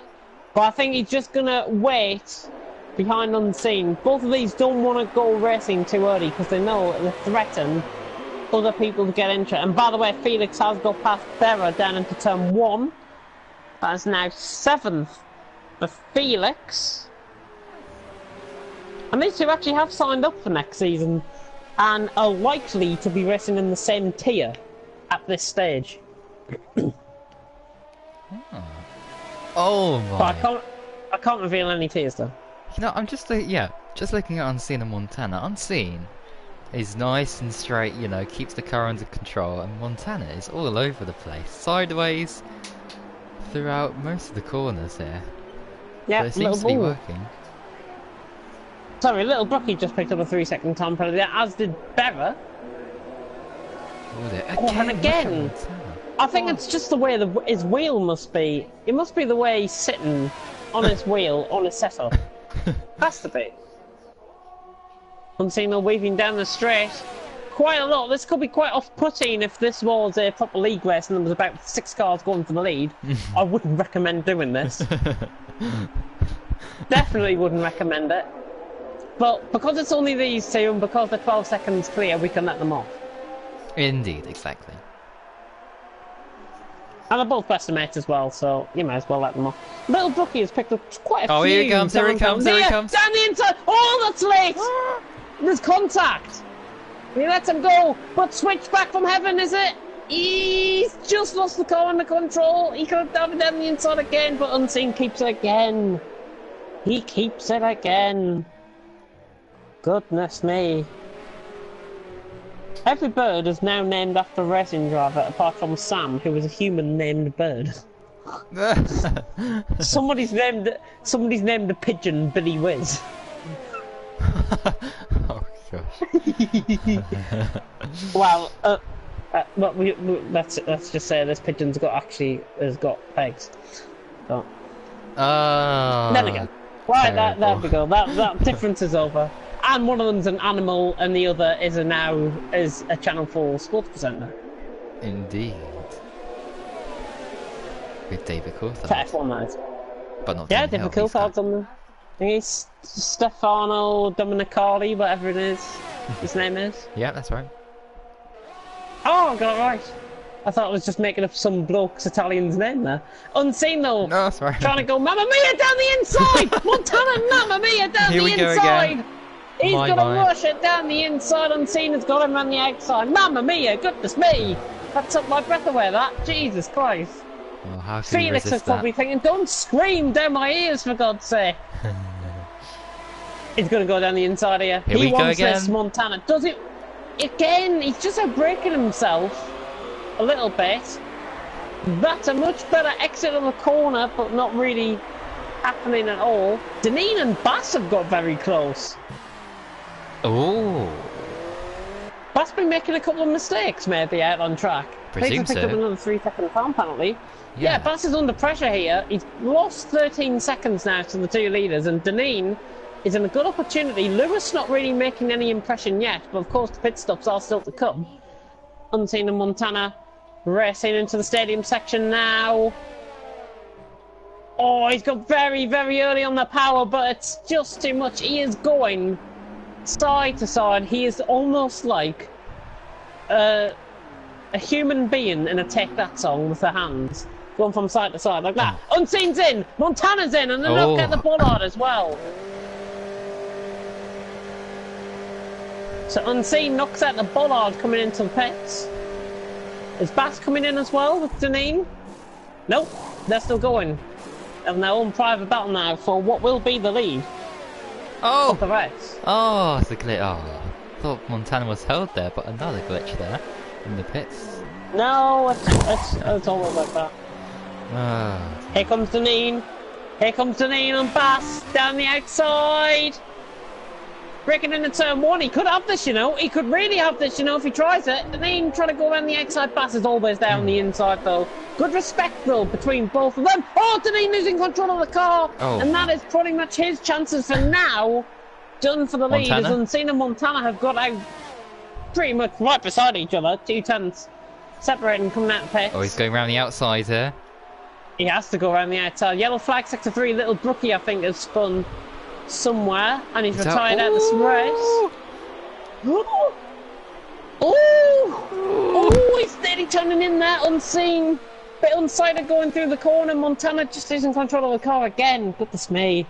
Speaker 2: But I think he's just going to wait behind Unseen. Both of these don't want to go racing too early because they know it will threaten other people to get into it. And by the way, Felix has got past Berra down into turn 1. That is now 7th for Felix. And these two actually have signed up for next season and are likely to be racing in the same tier at this stage.
Speaker 1: Oh my.
Speaker 2: But I can't reveal any tiers though.
Speaker 1: You know, I'm just just looking at Unseen and Montana. Unseen is nice and straight, you know, keeps the car under control, and Montana is all over the place, sideways throughout most of the corners here.
Speaker 2: Yeah,
Speaker 1: so it seems to be working.
Speaker 2: Sorry, Little Brookie just picked up a 3-second time penalty, as did Berra. And again, I think it's just the way his wheel must be. It must be the way he's sitting on his wheel, on his setup. Has to be. Unseen weaving down the straight. Quite a lot. This could be quite off-putting if this was a proper league race and there was about 6 cars going for the lead. I wouldn't recommend doing this. Definitely wouldn't recommend it. But because it's only these two and because they're 12 seconds clear, we can let them off.
Speaker 1: Indeed, exactly.
Speaker 2: And they're both best of mates as well, so you might as well let them off. Little Brookie has picked up quite a few.
Speaker 1: Oh, here he comes, here he comes, here he comes.
Speaker 2: Down the inside! Oh, that's late! There's contact! He lets him go, but switch back from heaven, is it? He's just lost the car under control. He could have done it down the inside again, but Unseen keeps it again. He keeps it again. Goodness me. Every bird is now named after a racing driver, apart from Sam, who is a human named Bird. Somebody's named the pigeon Billy Whiz.
Speaker 1: Oh gosh.
Speaker 2: Well, let's just say this pigeon's has got pegs. So. Then again, right, there we go. That difference is over. And one of them's an animal, and the other is a Channel 4 sports presenter.
Speaker 1: Indeed. With David Coulthard.
Speaker 2: F1 that is.
Speaker 1: But not
Speaker 2: Yeah,
Speaker 1: Damon
Speaker 2: David
Speaker 1: Hill,
Speaker 2: Coulthard's on there. I think he's Stefano Domenicali, whatever it is. His name is.
Speaker 1: Yeah, that's right.
Speaker 2: Oh, I got it right. I thought I was just making up some bloke's Italian's name there. Unseen though.
Speaker 1: No, that's right.
Speaker 2: Trying to go Mamma Mia down the inside! Montana Mamma Mia down
Speaker 1: Here
Speaker 2: the
Speaker 1: we go
Speaker 2: inside!
Speaker 1: again.
Speaker 2: He's
Speaker 1: My
Speaker 2: gonna
Speaker 1: mind.
Speaker 2: rush it down the inside. Unseen has got him on the outside. Mamma Mia, goodness me! That took my breath away, that. Jesus Christ.
Speaker 1: Oh, how can
Speaker 2: Felix
Speaker 1: you
Speaker 2: is
Speaker 1: resist
Speaker 2: probably thinking, don't scream down my ears for God's sake. He's gonna go down the inside here.
Speaker 1: Here
Speaker 2: He
Speaker 1: we go
Speaker 2: wants
Speaker 1: again.
Speaker 2: this, Montana. Does it again? He's just outbreaking himself a little bit. That's a much better exit of the corner, but not really happening at all. Deneen and Bass have got very close.
Speaker 1: Oh,
Speaker 2: Bass been making a couple of mistakes, maybe out on track.
Speaker 1: Presume
Speaker 2: Picked up
Speaker 1: so.
Speaker 2: another 3-second time penalty.
Speaker 1: Yeah.
Speaker 2: Yeah, Bass is under pressure here. He's lost 13 seconds now to the two leaders, and Deneen is in a good opportunity. Lewis not really making any impression yet, but of course the pit stops are still to come. Unseen and Montana racing into the stadium section now. Oh, he's got very, very early on the power, but it's just too much. He is going side to side. He is almost like a human being in a Take That song with the hands. Going from side to side like that. Unseen's in, Montana's in, and then look at the bollard as well. So Unseen knocks out the bollard coming into the pits. Is Bass coming in as well with Deneen? Nope, they're still going. Having their own private battle now for what will be the lead of the race.
Speaker 1: Oh, it's a glitch. Oh, I thought Montana was held there, but another glitch there in the pits.
Speaker 2: No, it's all like that.
Speaker 1: Oh,
Speaker 2: Here comes Deneen. Here comes Deneen and Bass down the outside. Breaking into turn one. He could have this, you know. He could really have this, you know, if he tries it. Deneen trying to go around the outside. Bass is always down the inside, though. Good respect, though, between both of them. Oh, Deneen losing control of the car.
Speaker 1: Oh.
Speaker 2: And that is pretty much his chances for now. Done for the lead.
Speaker 1: Montana?
Speaker 2: As Unseen and Montana have got out pretty much right beside each other. 2 tenths separating coming out of pits.
Speaker 1: oh, he's going around the outside here.
Speaker 2: He has to go around the outside. Yellow flag, sector 3. Little Brookie, I think, has spun somewhere, and he's
Speaker 1: Is that-
Speaker 2: retired out this race. Oh! Oh! He's nearly turning in there, Unseen. Bit unsighted going through the corner. Montana just losing control of the car again. Goodness me.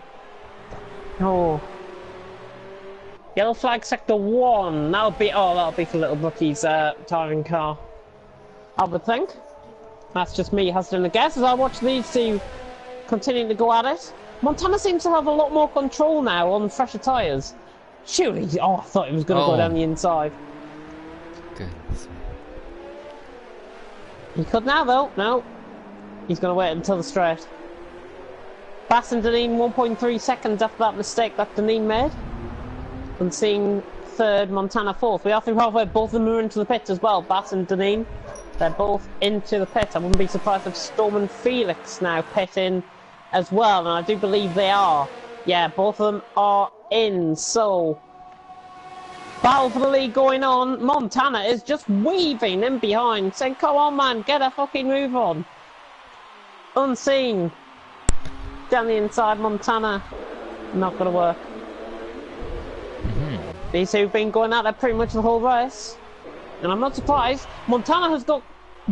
Speaker 2: Oh. Yellow flag, sector 1. That'll be for Little Brookie's tiring car, I would think. That's just me hazarding a guess as I watch these two continuing to go at it. Montana seems to have a lot more control now on fresher tyres. Surely, I thought he was going to go down the inside.
Speaker 1: Goodness.
Speaker 2: He could now, though. No. He's going to wait until the straight. Bass and Deneen 1.3 seconds after that mistake that Deneen made. Unseen third, Montana fourth. We are through halfway. Both of them are into the pits as well. Bass and Deneen. They're both into the pit. I wouldn't be surprised if Storm and Felix now pit in as well, and I do believe they are. Yeah, both of them are in, so battle for the lead going on. Montana is just weaving in behind, saying, come on man, get a fucking move on. Unseen. Down the inside, Montana. Not gonna work. These two have been going at it pretty much the whole race. And I'm not surprised. Montana has got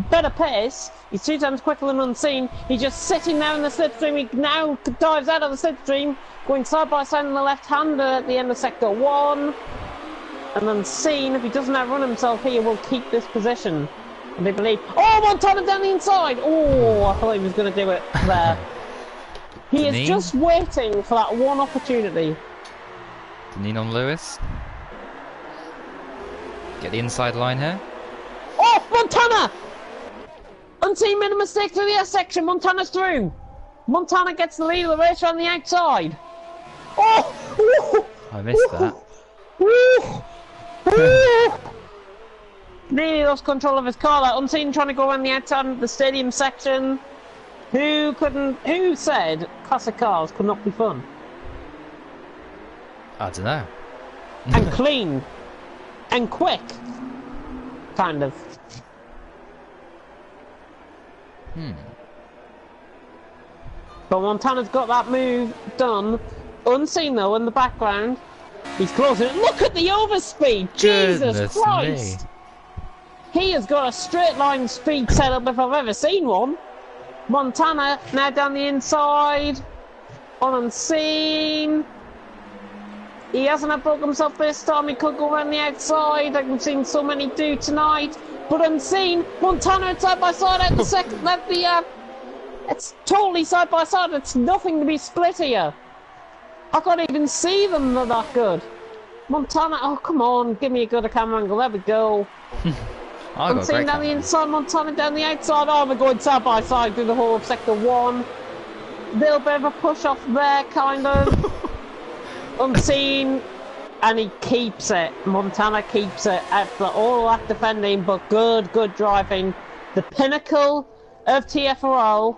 Speaker 2: better pace. He's 2 times quicker than Unseen. He's just sitting there in the slipstream. He now dives out of the slipstream, going side by side on the left-hander at the end of sector 1. And Unseen, if he doesn't outrun himself here, will keep this position. And they believe... Oh, Montana down the inside! Oh, I thought he was going to do it there. He is just waiting for that one opportunity.
Speaker 1: Deneen on Lewis. Get the inside line here.
Speaker 2: Oh, Montana! Unseen made a mistake through the S section. Montana's through. Montana gets the lead of the race around the outside. Oh!
Speaker 1: I missed that.
Speaker 2: Nearly lost control of his car. Like Unseen trying to go around the outside of the stadium section. Who said classic cars could not be fun?
Speaker 1: I don't know.
Speaker 2: And clean. And quick. Kind of. But Montana's got that move done. Unseen though in the background. He's closing it. Look at the overspeed! Jesus Christ!
Speaker 1: Me.
Speaker 2: He has got a straight line speed set up if I've ever seen one. Montana now down the inside. On Unseen. He hasn't outbroke himself this time. He could go around the outside like we've seen so many do tonight. But Unseen, Montana it's side by side at the second. It's totally side by side. It's nothing to be split here. I can't even see them. They're that good. Montana, oh come on, give me a good camera angle. There we go. Unseen down the inside, Montana down the outside. Oh, we're going side by side through the whole of sector 1. Little bit of a push off there, kind of. Unseen, and he keeps it. Montana keeps it after all that defending, but good driving. The pinnacle of TFRL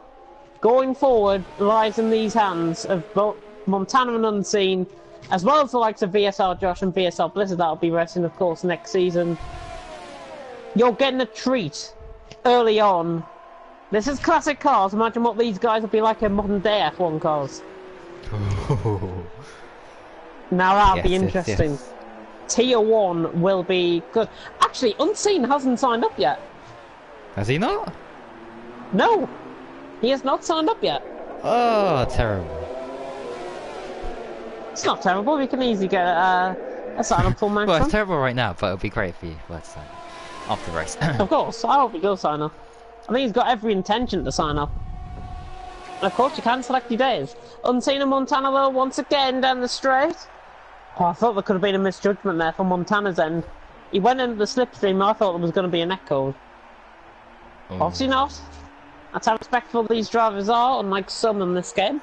Speaker 2: going forward lies in these hands of both Montana and Unseen, as well as the likes of VSR Josh and VSR Blizzard. That'll be racing, of course, next season. You're getting a treat early on. This is classic cars. Imagine what these guys will be like in modern day F1 cars. Now that'll be interesting.
Speaker 1: Yes.
Speaker 2: Tier 1 will be good. Actually, Unseen hasn't signed up yet.
Speaker 1: Has he not?
Speaker 2: No, he has not signed up yet.
Speaker 1: Oh, terrible.
Speaker 2: It's not terrible. We can easily get a sign up for
Speaker 1: Well, it's terrible right now, but it'll be great for you. Let's say after the race.
Speaker 2: Of course, I hope he does sign up. I think he's got every intention to sign up. And of course, you can select your days. Unseen and Montana though, once again down the straight. Oh, I thought there could have been a misjudgment there from Montana's end. He went into the slipstream. I thought there was going to be a net code. Obviously not. That's how respectful these drivers are, unlike some in this game.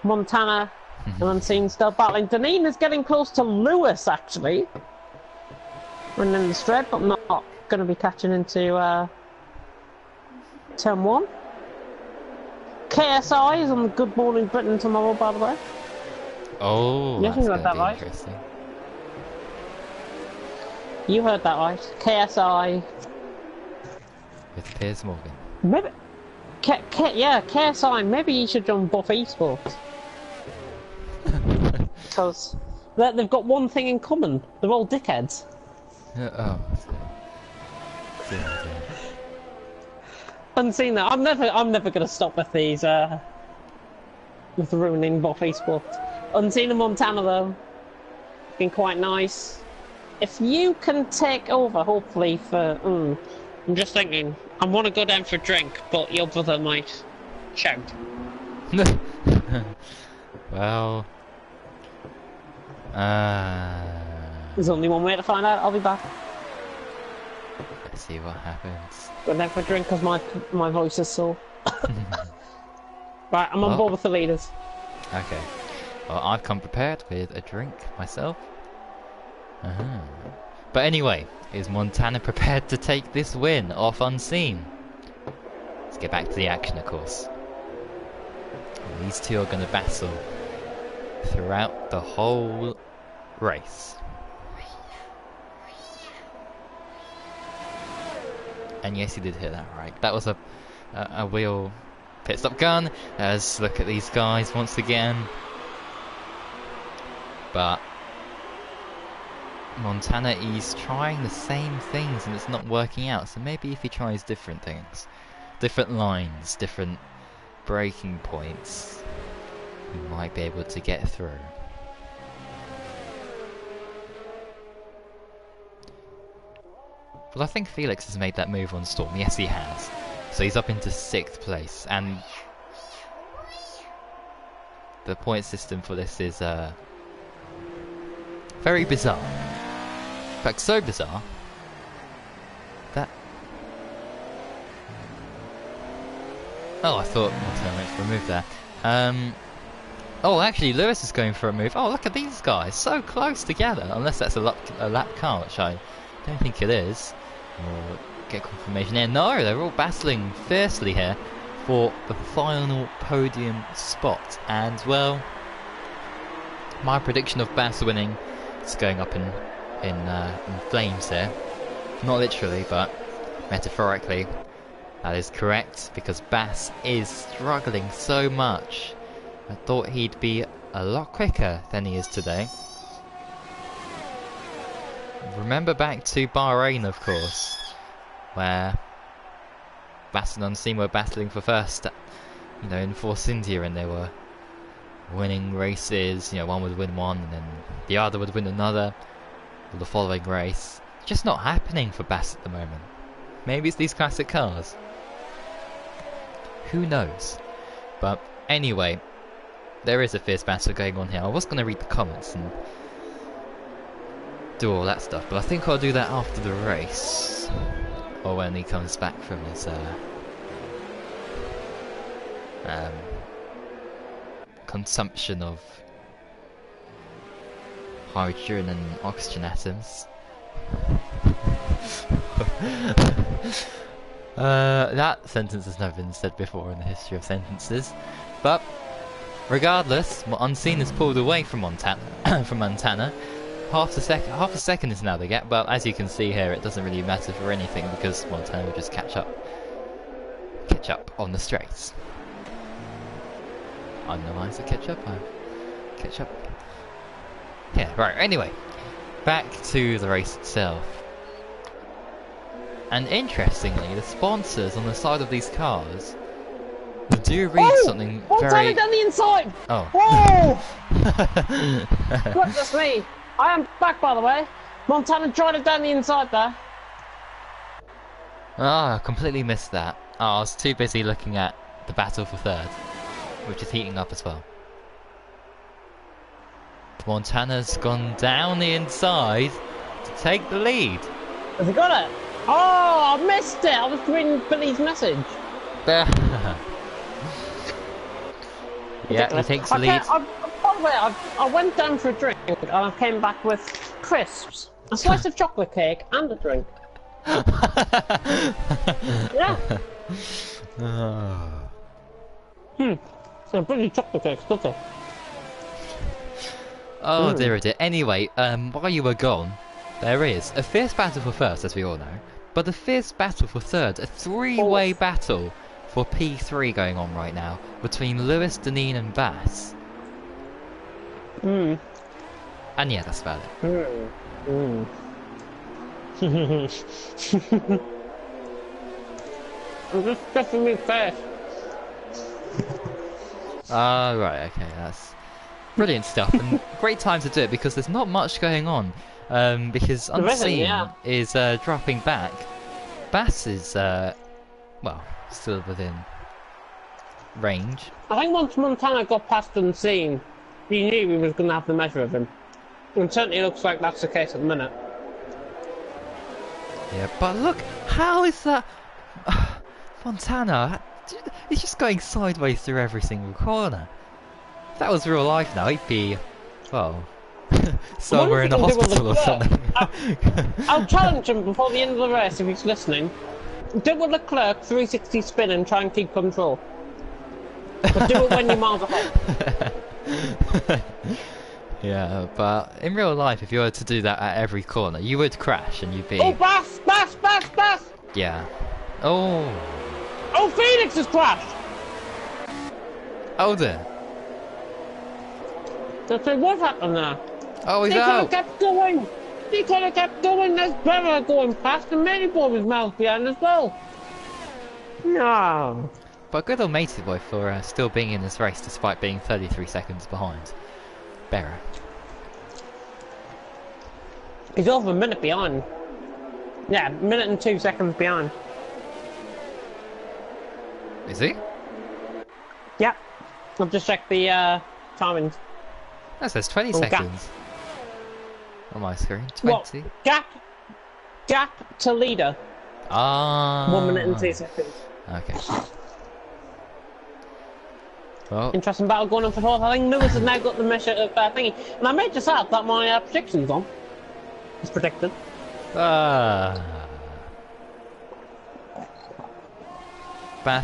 Speaker 2: Montana and Unseen still battling. Deneen is getting close to Lewis, actually. Running in the straight, but not going to be catching into turn 1. KSI is on Good Morning Britain tomorrow, by the way.
Speaker 1: Oh,
Speaker 2: You
Speaker 1: that's
Speaker 2: heard that right?
Speaker 1: interesting.
Speaker 2: You heard that right. KSI.
Speaker 1: With Piers Morgan.
Speaker 2: Maybe. Yeah, KSI. Maybe you should join Buff Esports. Because they've got one thing in common. They're all dickheads.
Speaker 1: Oh.
Speaker 2: Unseen that. I'm never gonna stop with these. With ruining Buff Esports. Unseen and Montana though. Been quite nice. If you can take over, hopefully for. I'm just thinking. I want to go down for a drink, but your brother might shout.
Speaker 1: Well.
Speaker 2: There's only one way to find out. I'll be back.
Speaker 1: Let's see what happens.
Speaker 2: Go down for a drink because my voice is sore. Right, I'm on board with the leaders.
Speaker 1: Okay. Well, I've come prepared with a drink myself. But anyway, is Montana prepared to take this win off Unseen? Let's get back to the action, of course. And these two are going to battle throughout the whole race. And yes, you did hear that right. That was a wheel pit stop gun. As look at these guys once again. But Montana, he's trying the same things and it's not working out. So maybe if he tries different things, different lines, different braking points, he might be able to get through. Well, I think Felix has made that move on Storm. Yes, he has. So he's up into 6th place, and the point system for this is very bizarre. In fact, so bizarre that... Oh, I thought Montana went for a move there. Oh, actually, Lewis is going for a move. Oh, look at these guys, so close together. Unless that's a lap car, which I don't think it is. We'll get confirmation here. No, they're all battling fiercely here for the final podium spot. And, well, my prediction of Bass winning is going up in flames here. Not literally, but metaphorically. That is correct, because Bass is struggling so much. I thought he'd be a lot quicker than he is today. Remember back to Bahrain, of course, where Bass and Unseen were battling for first, you know, in Force India, and they were winning races. You know, one would win one, and then the other would win another for the following race. It's just not happening for Bass at the moment. Maybe it's these classic cars. Who knows? But anyway, there is a fierce battle going on here. I was going to read the comments and do all that stuff, but I think I'll do that after the race, or when he comes back from his consumption of hydrogen and oxygen atoms. That sentence has never been said before in the history of sentences, but regardless, Unseen is pulled away from Montana. Half a second is now they get, but as you can see here, it doesn't really matter for anything because Montana will just catch up on the straights. I don't know why I said catch up. Yeah, right. Anyway, back to the race itself. And interestingly, the sponsors on the side of these cars do read something very...
Speaker 2: Montana down the inside!
Speaker 1: Oh.
Speaker 2: Whoa! Goodness me! I am back, by the way. Montana tried it down the inside there.
Speaker 1: Ah, I completely missed that. Oh, I was too busy looking at the battle for third, which is heating up as well. Montana's gone down the inside to take the lead.
Speaker 2: Has he got it? Oh, I missed it. I was reading Billy's message.
Speaker 1: Yeah, he takes the lead.
Speaker 2: By the way, I went down for a drink and I came back with crisps, a slice of chocolate cake, and a drink. Yeah. So pretty chocolate cake, doesn't it?
Speaker 1: Oh dear, dear. Anyway, while you were gone, there is a fierce battle for first, as we all know, but a fierce battle for third, a three-way battle for P3 going on right now between Lewis, Deneen, and Bass. And yeah, that's about it.
Speaker 2: I'm just stuffing me fast.
Speaker 1: Ah, right, okay, that's brilliant stuff, and great time to do it because there's not much going on. Because Unseen is dropping back. Bass is, well, still within range.
Speaker 2: I think once Montana got past Unseen, he knew he was going to have the measure of him. And certainly looks like that's the case at the minute.
Speaker 1: Yeah, but look, how is that... Montana, he's just going sideways through every single corner. If that was real life now, he'd be, well, somewhere in the hospital or something.
Speaker 2: I'll challenge him before the end of the race if he's listening. Do a Leclerc 360 spin and try and keep control. But do it when you're miles ahead.
Speaker 1: Yeah, but in real life, if you were to do that at every corner, you would crash and you'd be...
Speaker 2: Oh, Bass! Bass! Bass! Bass!
Speaker 1: Yeah. Oh.
Speaker 2: Oh, Felix has crashed!
Speaker 1: Oh dear.
Speaker 2: So what happened there?
Speaker 1: Oh, he's
Speaker 2: They could have
Speaker 1: out.
Speaker 2: kept going. He could have kept going. There's Berra going past, and Matey Boy was miles behind as well. No.
Speaker 1: But good on Matey Boy for still being in this race despite being 33 seconds behind Berra.
Speaker 2: He's over a minute behind. Yeah, minute and 2 seconds behind.
Speaker 1: Is he?
Speaker 2: Yeah. I've just checked the timings.
Speaker 1: That says 20
Speaker 2: Oh, gap.
Speaker 1: seconds on my screen. 20.
Speaker 2: What? Gap to leader.
Speaker 1: Ah.
Speaker 2: 1 minute and 2 seconds.
Speaker 1: Okay. Well,
Speaker 2: Interesting battle going on for fourth. I think Lewis has now got the measure of thingy. And I may just add that my prediction's on. It's predicted.
Speaker 1: Bass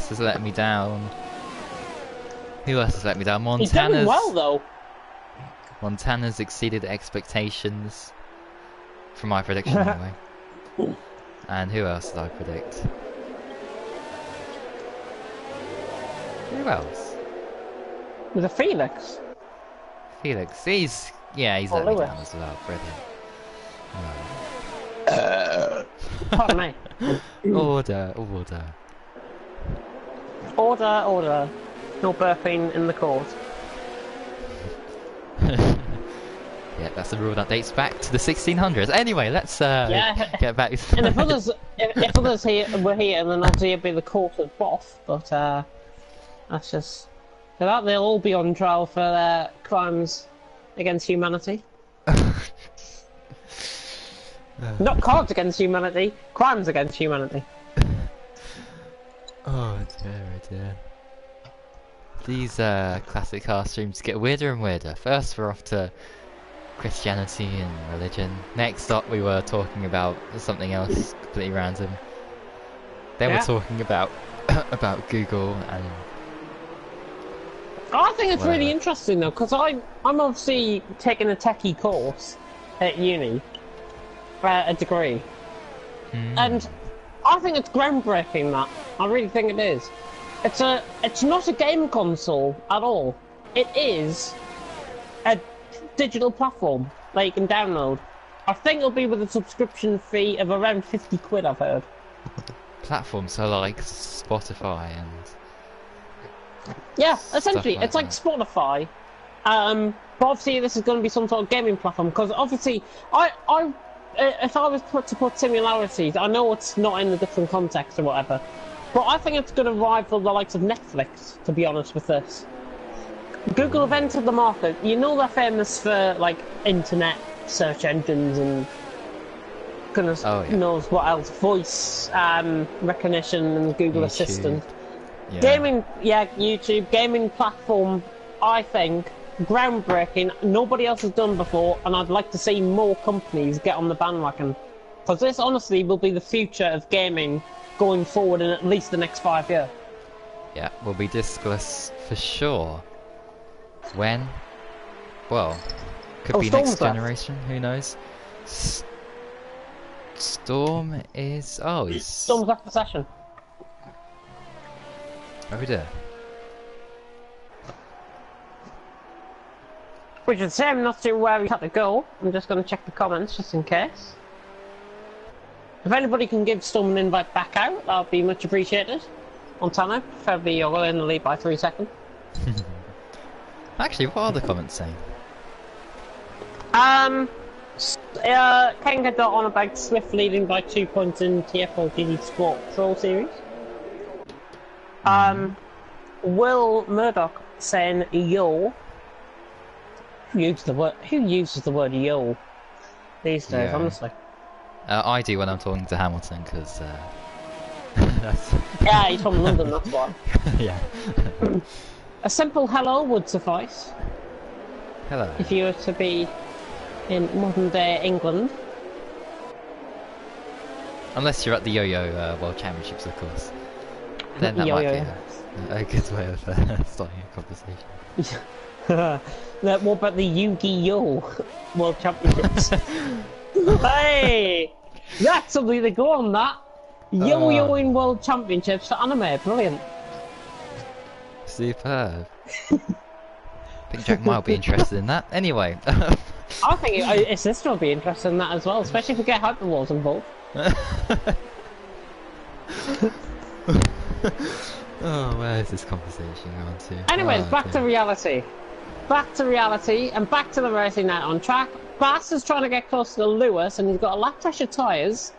Speaker 1: has let me down. Who else has let me down?
Speaker 2: He's doing well though.
Speaker 1: Montana's exceeded expectations from my prediction anyway. And who else did I predict? Who else?
Speaker 2: With a Felix.
Speaker 1: Felix. He's let me
Speaker 2: Lewis.
Speaker 1: down as well. Brilliant.
Speaker 2: Pardon me.
Speaker 1: Order.
Speaker 2: Order. No burping in the court.
Speaker 1: Yeah, that's a rule that dates back to the 1600s. Anyway, let's get back.
Speaker 2: And if others were here, then obviously it'd be the court of Boff. But that's just they'll all be on trial for their crimes against humanity. Not crimes against humanity, crimes against humanity.
Speaker 1: Oh dear. These classic car streams get weirder and weirder. First we're off to Christianity and religion. Next up we were talking about something else completely random. Then we're talking about about Google and
Speaker 2: I think it's
Speaker 1: whatever.
Speaker 2: really interesting though, because I'm obviously taking a techie course at uni, a degree, and I think it's groundbreaking. That I really think it is. It's not a game console at all. It is a digital platform that you can download. I think it'll be with a subscription fee of around 50 quid. I've heard.
Speaker 1: platforms so like Spotify and
Speaker 2: yeah, essentially,
Speaker 1: like
Speaker 2: it's like
Speaker 1: that.
Speaker 2: Spotify. But obviously, this is going to be some sort of gaming platform because obviously, if I was to put similarities, I know it's not in a different context or whatever, but I think it's going to rival the likes of Netflix. To be honest with this, Google have entered the market. You know they're famous for like internet search engines and goodness knows what else, voice recognition and Google
Speaker 1: YouTube.
Speaker 2: Assistant.
Speaker 1: yeah.
Speaker 2: Gaming, YouTube, gaming platform, I think, groundbreaking, nobody else has done before, and I'd like to see more companies get on the bandwagon. Because this, honestly, will be the future of gaming going forward in at least the next 5 years.
Speaker 1: Yeah, will be discless for sure. When? Well, could be
Speaker 2: Storm's
Speaker 1: next
Speaker 2: left.
Speaker 1: generation, who knows? Storm is... oh, he's...
Speaker 2: Storm's left the session.
Speaker 1: Oh dear.
Speaker 2: Which is the same, not to where we had to go. I'm just going to check the comments, just in case. If anybody can give Storm an invite back out, that would be much appreciated. Montana, preferably you're in the lead by 3 seconds.
Speaker 1: Actually, what are the comments saying?
Speaker 2: Kenga got on about Swift leading by 2 points in TFL GD Sport Pro Series. Will Murdoch saying yo. Who uses the word yo these days,
Speaker 1: Yeah.
Speaker 2: honestly?
Speaker 1: I do when I'm talking to Hamilton, because that's...
Speaker 2: Yeah, he's from London, that's why.
Speaker 1: yeah.
Speaker 2: A simple hello would suffice
Speaker 1: Hello.
Speaker 2: if you were to be in modern day England.
Speaker 1: Unless you're at the Yo-Yo World Championships, of course. Then that might
Speaker 2: Yo-Yo.
Speaker 1: be a good way of starting a conversation.
Speaker 2: What about the Yu-Gi-Oh! World Championships? Hey! That's something to go on, that! Yo-Yoing World Championships for anime, brilliant.
Speaker 1: Superb. I think Jack might be interested in that. Anyway,
Speaker 2: I think its sister will be interested in that as well, especially if we get Hyperwalls involved.
Speaker 1: Oh, where is this conversation going to?
Speaker 2: Anyways,
Speaker 1: Oh,
Speaker 2: back to
Speaker 1: dear.
Speaker 2: reality. Back to reality, and back to the racing night on track. Bass is trying to get close to Lewis, and he's got a lap pressure tyres.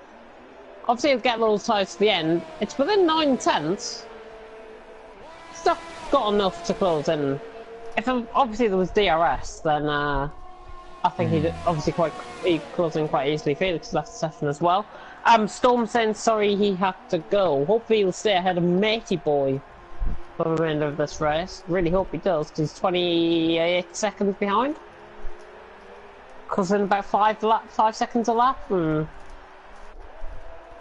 Speaker 2: Obviously, he'll get those tyres to the end. It's within 9/10. It's not got enough to close in. If obviously there was DRS, then I think he'd obviously he'd close in quite easily. Felix left the session as well. Storm saying sorry he had to go. Hopefully he'll stay ahead of Matey Boy for the remainder of this race. Really hope he does, because he's 28 seconds behind. Because in about 5 seconds a lap,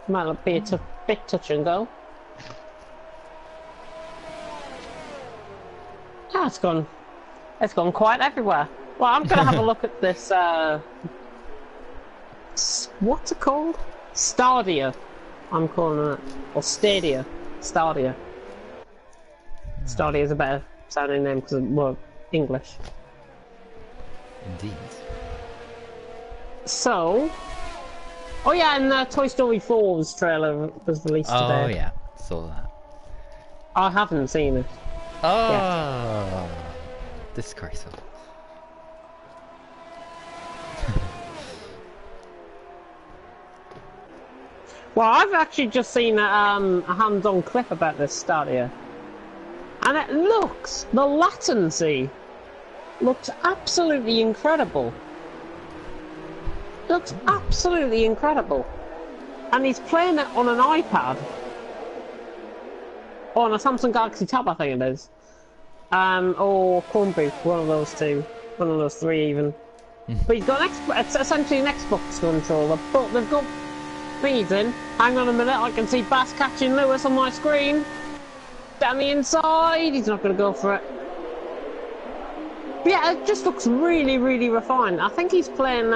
Speaker 2: might be a bit touch and go. Ah, it's gone quiet everywhere. Well, I'm gonna have a look at this. What's it called? Stadia. I'm calling it, or Stadia. Stadia. Stadia is a better sounding name because it's more English.
Speaker 1: Indeed.
Speaker 2: So, oh yeah, and the Toy Story 4's trailer was released today.
Speaker 1: Oh yeah, saw that.
Speaker 2: I haven't seen it.
Speaker 1: Oh, disgraceful.
Speaker 2: Well, I've actually just seen a hands-on clip about this Stadia. And it looks, the latency looks absolutely incredible. Looks absolutely incredible. And he's playing it on an iPad. Or on a Samsung Galaxy Tab, I think it is. Or Chromebook, one of those two. One of those three, even. But he's got it's essentially an Xbox controller, but they've got speeds in. Hang on a minute, I can see Bass catching Lewis on my screen. Down the inside, he's not going to go for it. But yeah, it just looks really, really refined. I think he's playing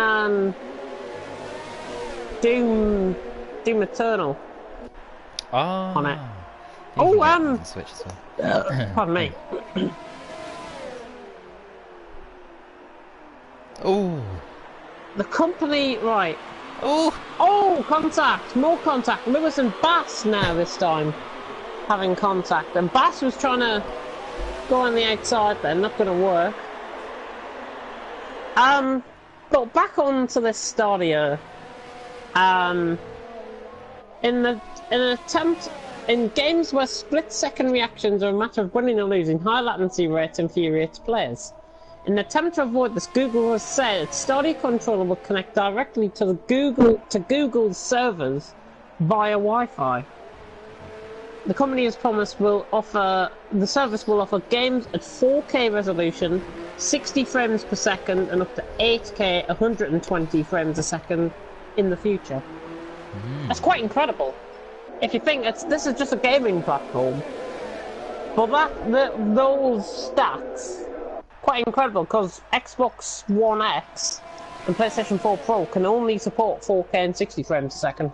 Speaker 2: Doom Eternal on it. Oh,
Speaker 1: Switch as well.
Speaker 2: pardon me.
Speaker 1: Oh.
Speaker 2: The company, right.
Speaker 1: Oh.
Speaker 2: Oh, contact! More contact! Lewis and Bass now this time having contact. And Bass was trying to go on the outside then, not going to work. But back on to this Stadia. In an attempt, in games where split-second reactions are a matter of winning or losing, high latency rates infuriate players. In an attempt to avoid this, Google has said Stadia controller will connect directly to Google's servers via Wi-Fi. The company has promised the service will offer games at 4K resolution, 60 frames per second, and up to 8K 120 frames a second in the future. That's quite incredible. If you think this is just a gaming platform, but those stats. Quite incredible, because Xbox One X and PlayStation 4 Pro can only support 4K and 60 frames a second.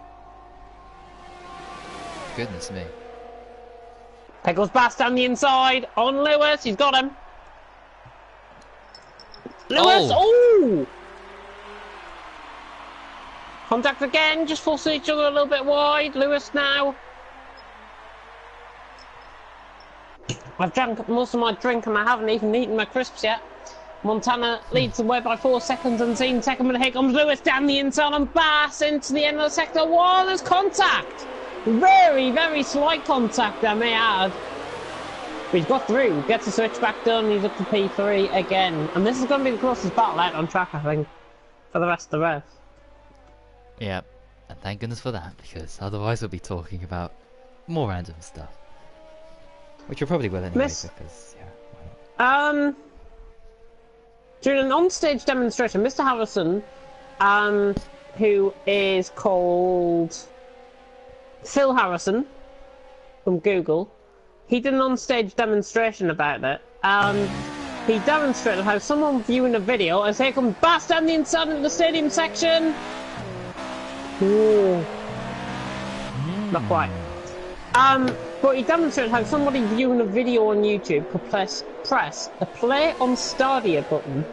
Speaker 1: Goodness me.
Speaker 2: There goes Bass down the inside on Lewis. He's got him. Lewis! Oh! Contact again, just forcing each other a little bit wide. Lewis now. I've drank most of my drink and I haven't even eaten my crisps yet. Montana leads the way by 4 seconds unseen. Second minute, here comes Lewis down the inside and Bass into the end of the sector. Whoa, there's contact! Very, very slight contact, I may add. But he's got through, gets the switch back done, he's up to P3 again. And this is going to be the closest battle out on track, I think, for the rest of the race.
Speaker 1: Yeah, and thank goodness for that, because otherwise we'll be talking about more random stuff. Which we probably will anyway, because, yeah.
Speaker 2: During an on-stage demonstration, Mr. Harrison, who is called Phil Harrison from Google, he did an on-stage demonstration about it. He demonstrated how someone viewing a video, as here comes Bass down the inside of the stadium section. Ooh. Not quite. But he demonstrated how somebody viewing a video on YouTube could press the play on Stadia button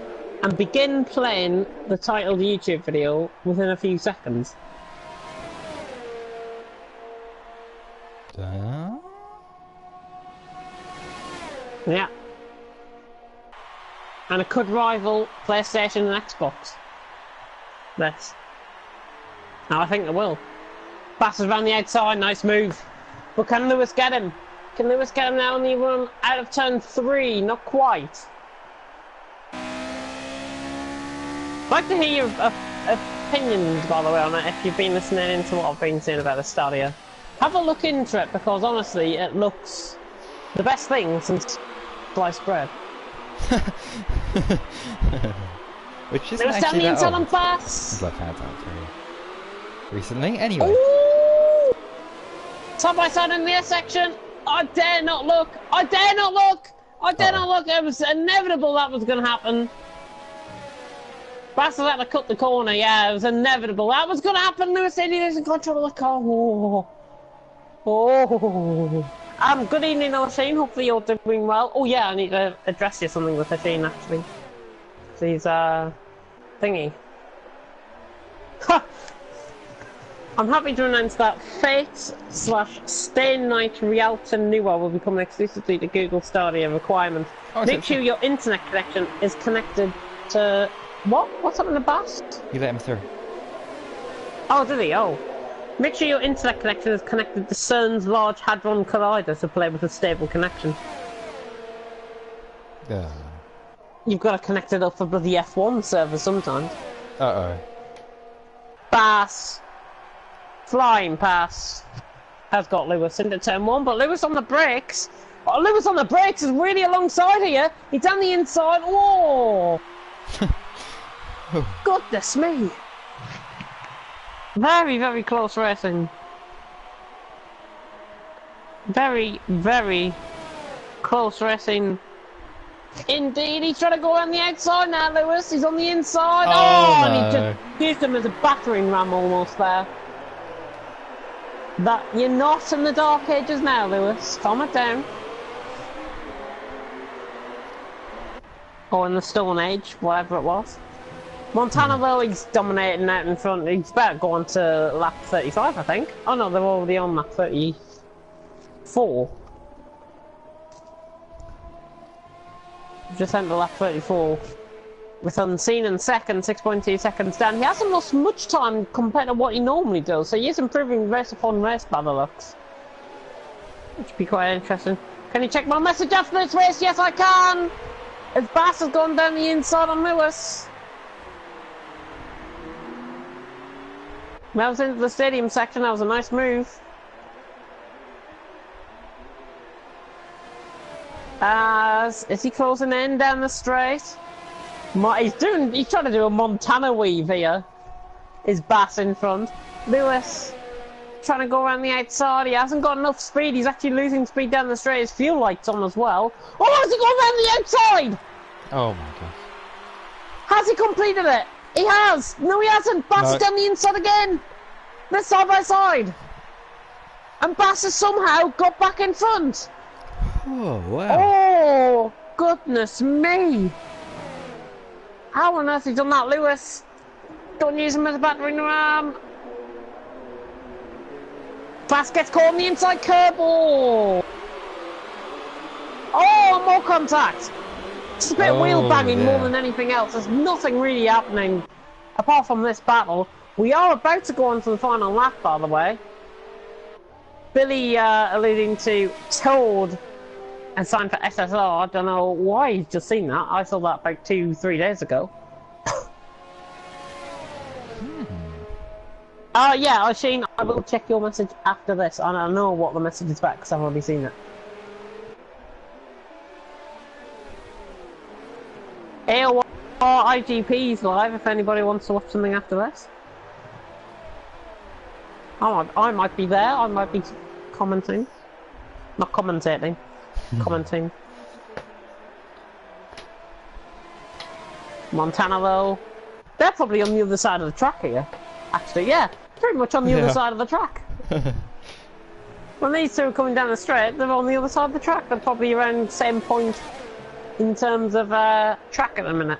Speaker 2: and begin playing the titled YouTube video within a few seconds. Yeah. And it could rival PlayStation and Xbox. This. Now I think it will. Passes around the outside, nice move. But can Lewis get him? Can Lewis get him now on the run out of turn 3? Not quite. I'd like to hear your opinions, by the way, on it, if you've been listening into what I've been saying about the Stadia. Have a look into it, because honestly, it looks the best thing since sliced bread.
Speaker 1: Which isn't
Speaker 2: Lewis down
Speaker 1: actually
Speaker 2: the
Speaker 1: that
Speaker 2: inside on
Speaker 1: old.
Speaker 2: pass.
Speaker 1: I've had that recently. Anyway.
Speaker 2: Ooh! Side by side in the S section. I dare not look. I dare not look. I dare not look. It was inevitable that was going to happen. Bass had to cut the corner. Yeah, it was inevitable. That was going to happen. Lewis said he doesn't control the car. Oh. Good evening, Shane. Hopefully you're doing well. Oh yeah, I need to address you something with Shane actually. He's thingy. Ha! I'm happy to announce that Fate/Stay Night Rialto Nua will become exclusively the Google Stadia requirement. Make sure your internet connection is connected to what? What's happened to Bass?
Speaker 1: You let him through.
Speaker 2: Oh, did he? Oh. Make sure your internet connection is connected to CERN's Large Hadron Collider to play with a stable connection. You've got to connect it up for the F1 server sometimes.
Speaker 1: Uh-oh.
Speaker 2: Bass. Flying pass. Has got Lewis into turn 1, but Lewis on the brakes. Oh, Lewis on the brakes is really alongside here. He's down the inside. Whoa! Goodness me. Very, very close racing. Very, very close racing. Indeed, he's trying to go around the outside now, Lewis. He's on the inside.
Speaker 1: Oh, no.
Speaker 2: And he just used him as a battering ram almost there. That you're not in the dark ages now, Lewis. Calm it down. Or in the Stone Age, whatever it was. Montana, though, he's dominating out in front. He's better go on to lap 35, I think. Oh no, they're already on lap 34. Just entered lap 34. With Unseen in second, 6.2 seconds down. He hasn't lost much time compared to what he normally does, so he is improving race upon race by the looks. Which would be quite interesting. Can you check my message after this race? Yes, I can! His Bass has gone down the inside on Lewis. That was into the stadium section, that was a nice move. Is he closing in down the straight? He's trying to do a Montana weave here. His Bass in front. Lewis trying to go around the outside. He hasn't got enough speed. He's actually losing speed down the straight. His fuel light's on as well. Oh, has he gone around the outside?
Speaker 1: Oh my god.
Speaker 2: Has he completed it? He has. No, he hasn't. Bass is down the inside again. They're side by side. And Bass has somehow got back in front.
Speaker 1: Oh wow.
Speaker 2: Oh, goodness me. How on earth has he done that, Lewis? Don't use him as a battering ram. Bass gets caught on the inside curb. Oh, more contact. Just a bit of wheel banging more than anything else. There's nothing really happening apart from this battle. We are about to go on to the final lap, by the way. Billy alluding to Toad and signed for SSR. I don't know why he's just seen that. I saw that about 2-3 days ago. Yeah, Shane, I will check your message after this, and I know what the message is about because I've already seen it. AOR IGP's live if anybody wants to watch something after this. I might be there, I might be commenting. Not commentating. Commenting. Montana though, they're probably on the other side of the track here. Actually, yeah, pretty much on the other side of the track. When these two are coming down the straight, they're on the other side of the track. They're probably around the same point in terms of track at the minute.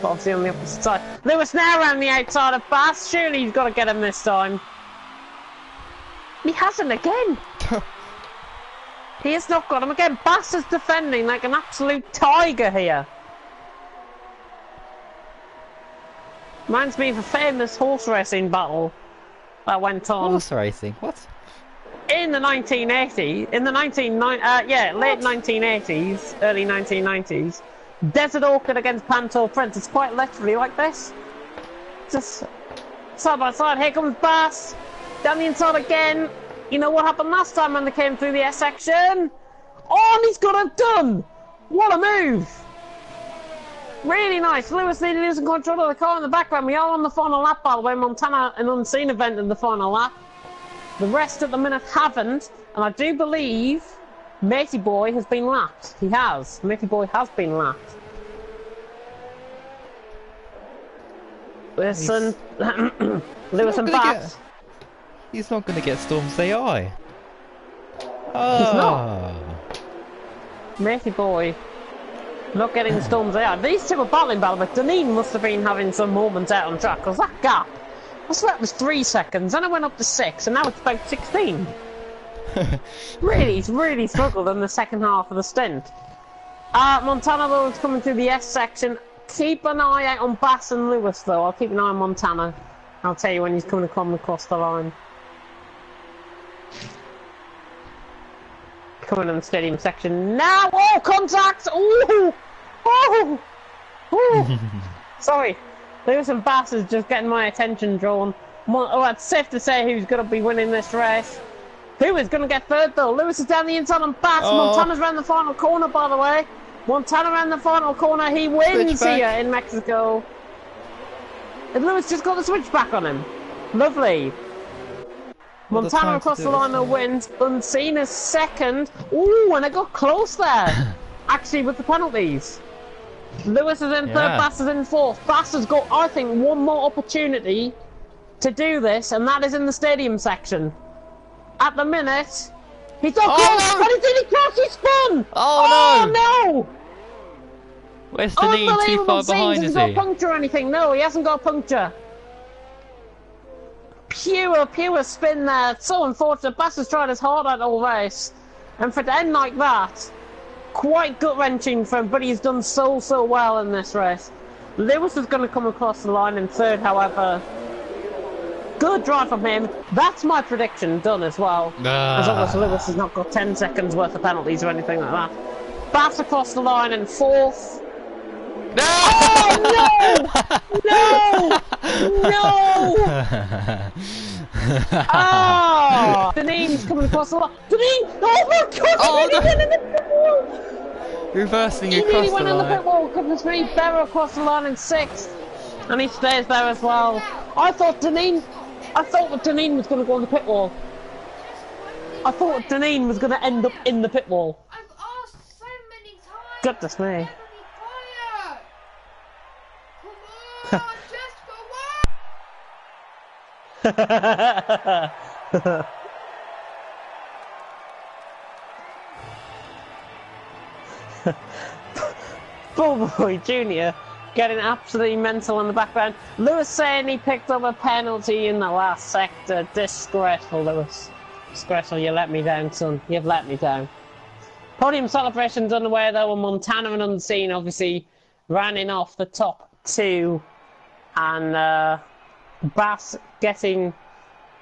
Speaker 2: But obviously on the opposite side. Lewis now around the outside of Bass. Surely he's got to get him this time. He hasn't again. He has not got him again. Bass is defending like an absolute tiger here. Reminds me of a famous horse racing battle that went on.
Speaker 1: Horse racing? What?
Speaker 2: In the 1980s, late 1980s, early 1990s, Desert Orchid against Panto Prince. It's quite literally like this. Just side by side. Here comes Bass. Down the inside again. You know what happened last time when they came through the S section? Oh, and he's got it done! What a move! Really nice. Lewis nearly losing control of the car in the background. We are on the final lap, by the way. Montana, an unseen event in the final lap. The rest at the minute haven't, and I do believe Matey Boy has been lapped. He has. Matey Boy has been lapped. Listen, Lewis and Bass.
Speaker 1: He's not going to get Storm's AI.
Speaker 2: He's not. Matey Boy not getting Storm's AI. These two are battling, but Deneen must have been having some moments out on track, because that gap, I swear it was 3 seconds, then it went up to 6, and now it's about 16. He's really struggled in the second half of the stint. Montana, though, is coming through the S section. Keep an eye out on Bass and Lewis, though. I'll keep an eye on Montana. I'll tell you when he's coming to come across the line. Coming in the stadium section now. Oh, contact! Ooh! Oh! Ooh! Sorry. Lewis and Bass is just getting my attention drawn. Oh, it's safe to say who's going to be winning this race. Who is going to get third, though? Lewis is down the inside on Bass. Oh. Montana's around the final corner, by the way. Montana around the final corner. He wins here in Mexico. And Lewis just got the switchback on him. Lovely. Montana across the line and wins. Unseen is second. Ooh, and it got close there. Actually, with the penalties. Lewis is in third, Bass is in fourth. Bass has got, I think, one more opportunity to do this, and that is in the stadium section. At the minute, he's not close, but he did cross, he spun!
Speaker 1: Oh
Speaker 2: no!
Speaker 1: Where's the knee? Too far behind, is he?
Speaker 2: Has he got a puncture or anything? No, he hasn't got a puncture. Pure spin there. It's so unfortunate. Bass has tried his hard at all race. And for it to end like that, quite gut-wrenching for him, but he's done so well in this race. Lewis is going to come across the line in third, however. Good drive from him. That's my prediction done as well. As long as Lewis has not got 10 seconds worth of penalties or anything like that. Bass across the line in fourth.
Speaker 1: No!
Speaker 2: Oh, no! No! Ah! Deneen's coming across the line. Deneen! Oh my god! He nearly went in the pit wall!
Speaker 1: Reversing
Speaker 2: he
Speaker 1: across
Speaker 2: nearly
Speaker 1: the
Speaker 2: went in the
Speaker 1: line.
Speaker 2: pit wall. Goodness me, Berra across the line in sixth. And he stays there as well. I thought Deneen was going to go on the pit wall. I thought Deneen was going to end up in the pit wall.
Speaker 4: I've asked so many times.
Speaker 2: Goodness me.
Speaker 4: Come on, just for one.
Speaker 2: Bullboy Jr. getting absolutely mental in the background. Lewis saying he picked up a penalty in the last sector. Disgraceful, Lewis. Disgraceful, you let me down, son. You've let me down. Podium celebrations underway, though, and Montana and Unseen obviously running off the top two. And Bass getting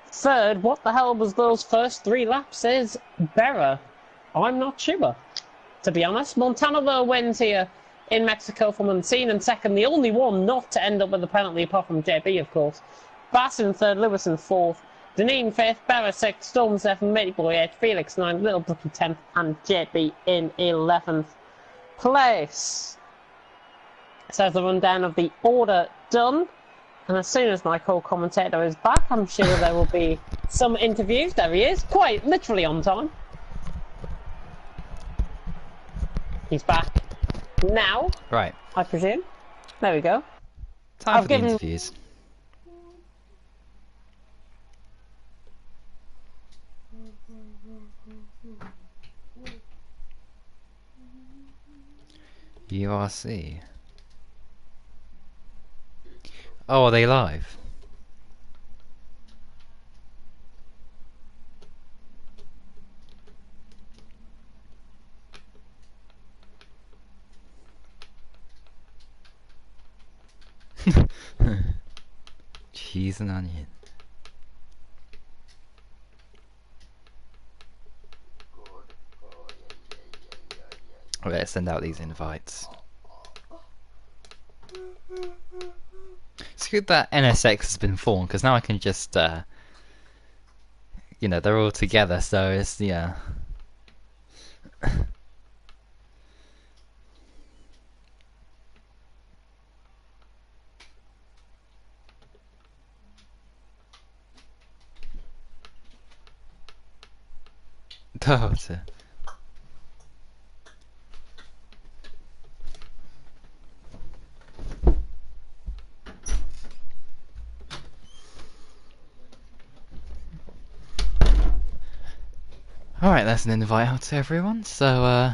Speaker 2: third. What the hell was those first 3 laps, says Berra? I'm not sure, to be honest. Montana, though, wins here in Mexico from Unseen in second. The only one not to end up with a penalty, apart from JB, of course. Bass in third, Lewis in fourth. Deneen fifth, Berra sixth, Storm seventh, Matey Boy eighth, Felix ninth, Little Brookie 10th, and JB in 11th place. So the rundown of the order done. And as soon as my co-commentator is back, I'm sure there will be some interviews. There he is, quite literally on time. He's back now.
Speaker 1: Right.
Speaker 2: I presume. There we go.
Speaker 1: Time for the interviews. URC. Oh, are they live? Cheese and onion. Let's send out these invites. It's good that NSX has been formed, because now I can just, you know, they're all together, so it's, yeah. Daughter. Alright, that's an invite out to everyone, so,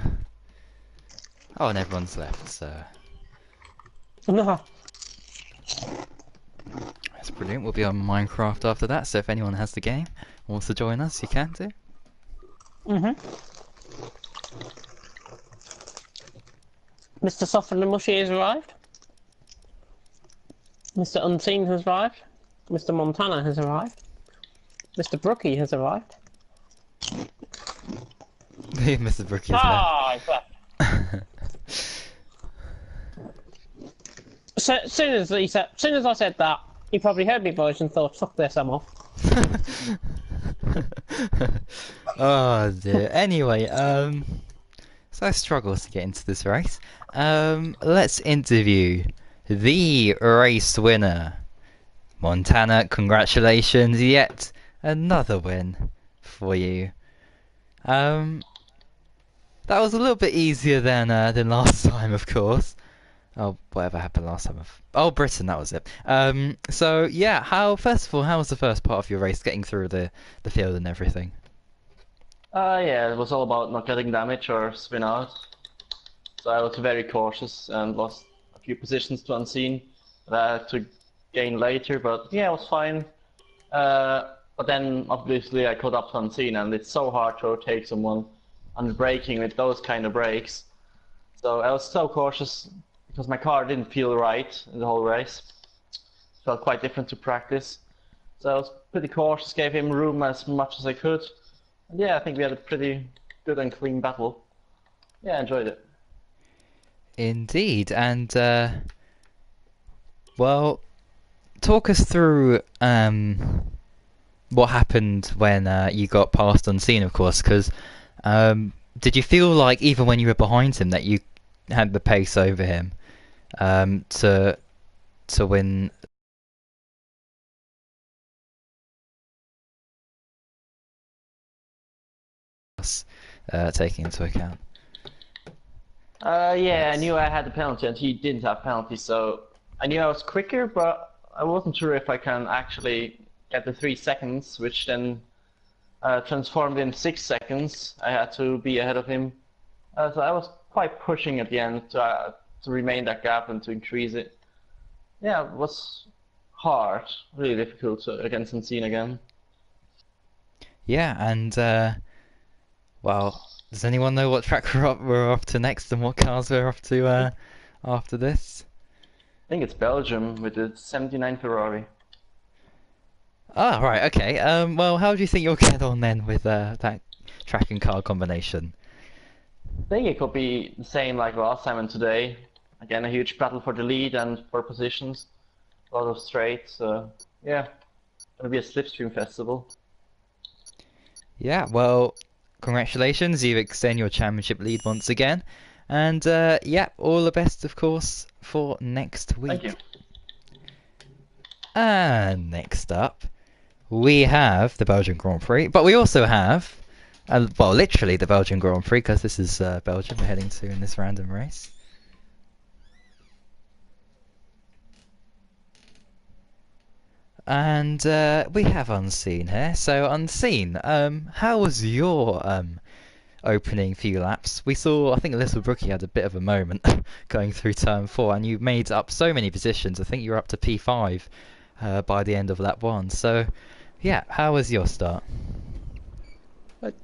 Speaker 1: oh, and everyone's left, so...
Speaker 2: No.
Speaker 1: That's brilliant, we'll be on Minecraft after that, so if anyone has the game, wants to join us, you can do.
Speaker 2: Mr. Soften and Mushy has arrived. Mr. Unseen has arrived. Mr. Montana has arrived. Mr. Brookie has arrived.
Speaker 1: Mr. Brookie is
Speaker 2: So soon as I said that, he probably heard my voice and thought, "Fuck this, I'm off."
Speaker 1: Oh dear. Anyway, so I struggle to get into this race. Let's interview the race winner. Montana, congratulations, yet another win for you. That was a little bit easier than last time, of course. Oh, whatever happened last time. Oh, Britain, that was it. So yeah, first of all, how was the first part of your race, getting through the field and everything?
Speaker 5: Yeah, it was all about not getting damage or spin out. So I was very cautious and lost a few positions to Unseen that I had to gain later, but yeah, it was fine. But then obviously I caught up to Unseen, and it's so hard to rotate someone on braking with those kind of brakes. So I was so cautious because my car didn't feel right in the whole race. It felt quite different to practice. So I was pretty cautious, gave him room as much as I could. And yeah, I think we had a pretty good and clean battle. Yeah, I enjoyed it.
Speaker 1: Indeed, and well, talk us through what happened when you got past Unseen, of course, because did you feel like even when you were behind him that you had the pace over him to win? Taking into account.
Speaker 5: Yeah, I knew I had the penalty and he didn't have penalty, so I knew I was quicker, but I wasn't sure if I can actually get the 3 seconds, which then transformed in 6 seconds. I had to be ahead of him. So I was quite pushing at the end to remain that gap and to increase it. Yeah, it was hard, really difficult against Unseen again.
Speaker 1: Yeah, and well, does anyone know what track we're off to next and what cars we're off to after this?
Speaker 5: I think it's Belgium with the 79 Ferrari.
Speaker 1: Ah, right, okay. Well, how do you think you'll get on then with that track and car combination?
Speaker 5: I think it could be the same like last time and today. Again, a huge battle for the lead and for positions. A lot of straights. Yeah, gonna be a slipstream festival.
Speaker 1: Yeah, well, congratulations, you extend your championship lead once again. And yeah, all the best, of course, for next week.
Speaker 5: Thank you.
Speaker 1: And next up, we have the Belgian Grand Prix, but we also have, well, literally the Belgian Grand Prix, because this is Belgium we're heading to in this random race. And we have Unseen here. So Unseen, how was your opening few laps. We saw, I think Little Brookie had a bit of a moment going through turn 4, and you made up so many positions. I think you were up to P5 by the end of lap 1. So, yeah, how was your start?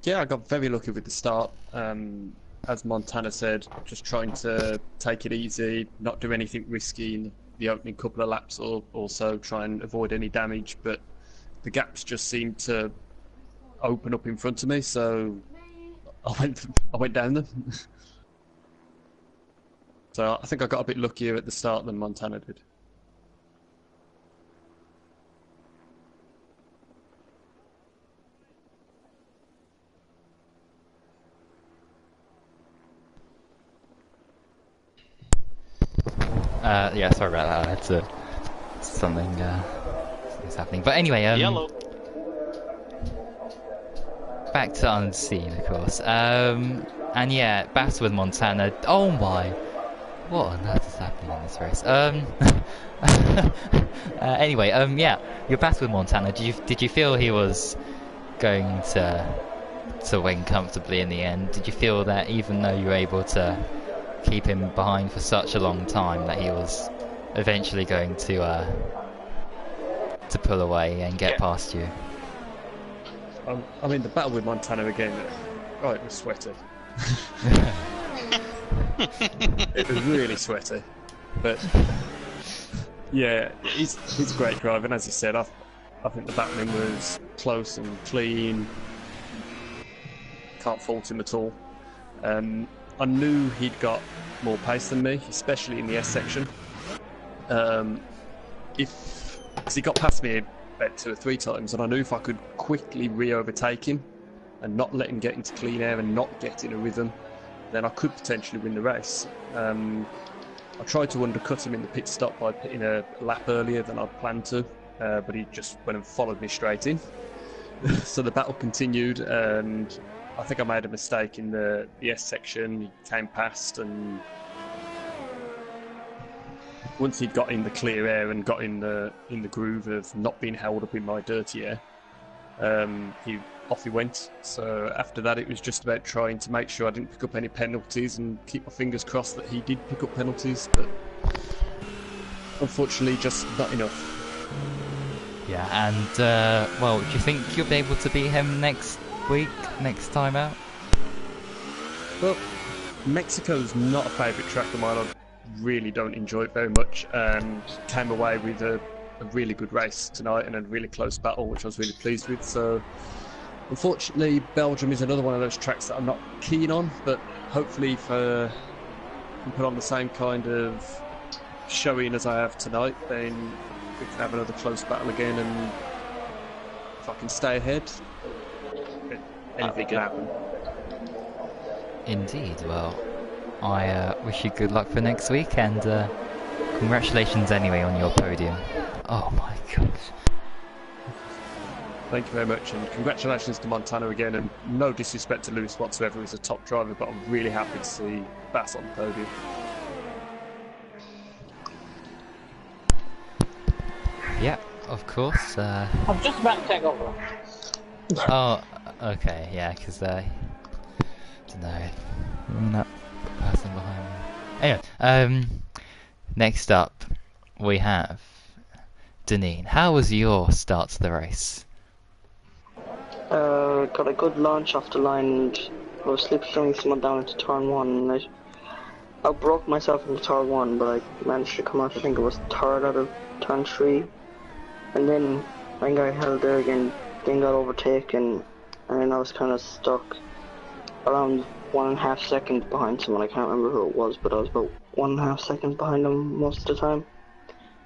Speaker 6: Yeah, I got very lucky with the start. As Montana said, just trying to take it easy, not do anything risky in the opening couple of laps, or also try and avoid any damage. But the gaps just seemed to open up in front of me, so I went down them. So I think I got a bit luckier at the start than Montana did.
Speaker 1: Yeah, sorry about that. Something's happening. But anyway,
Speaker 3: Yellow.
Speaker 1: back to Unseen, of course. And yeah, battle with Montana. Oh my! What on earth is happening in this race? Anyway, yeah, your battle with Montana. Did you feel he was going to win comfortably in the end? Did you feel that even though you were able to keep him behind for such a long time, that he was eventually going to pull away and get past you?
Speaker 6: I mean, the battle with Montana again, oh, it was sweaty. It was really sweaty. But yeah, he's a great driver, and as you said, I think the battling was close and clean. Can't fault him at all. I knew he'd got more pace than me, especially in the S section. Because he got past me about 2 or 3 times, and I knew if I could quickly re-overtake him and not let him get into clean air and not get in a rhythm, then I could potentially win the race. I tried to undercut him in the pit stop by pitting a lap earlier than I'd planned to, but he just went and followed me straight in. So the battle continued, and I think I made a mistake in the S section. He came past, and once he'd got in the clear air and got in the groove of not being held up in my dirty air, off he went. So after that, it was just about trying to make sure I didn't pick up any penalties and keep my fingers crossed that he did pick up penalties, but unfortunately just not enough.
Speaker 1: Yeah, and well, do you think you'll be able to beat him next week, next time out?
Speaker 6: Well, Mexico's not a favourite track of mine. I really don't enjoy it very much, and came away with a really good race tonight and a really close battle, which I was really pleased with. So unfortunately, Belgium is another one of those tracks that I'm not keen on, but hopefully if I can put on the same kind of showing as I have tonight, then we can have another close battle again, and if I can stay ahead, anything can happen.
Speaker 1: Indeed. Well, I wish you good luck for next week, and congratulations anyway on your podium. Oh my gosh.
Speaker 6: Thank you very much, and congratulations to Montana again, and no disrespect to Lewis whatsoever, he's a top driver, but I'm really happy to see Bass on the podium.
Speaker 1: Yeah, of course.
Speaker 2: I'm just about to take over.
Speaker 1: Oh, okay, yeah, because don't know, that person behind me. Anyway, next up we have Deneen. How was your start to the race?
Speaker 7: Got a good launch off the line, and I was slipstreaming someone down into turn 1, and I broke myself into turn 1, but I managed to come out, I think it was 3rd out of turn 3, and then I got held there again, then got overtaken, and then I was kind of stuck around 1.5 seconds behind someone. I can't remember who it was, but I was about 1.5 seconds behind them most of the time.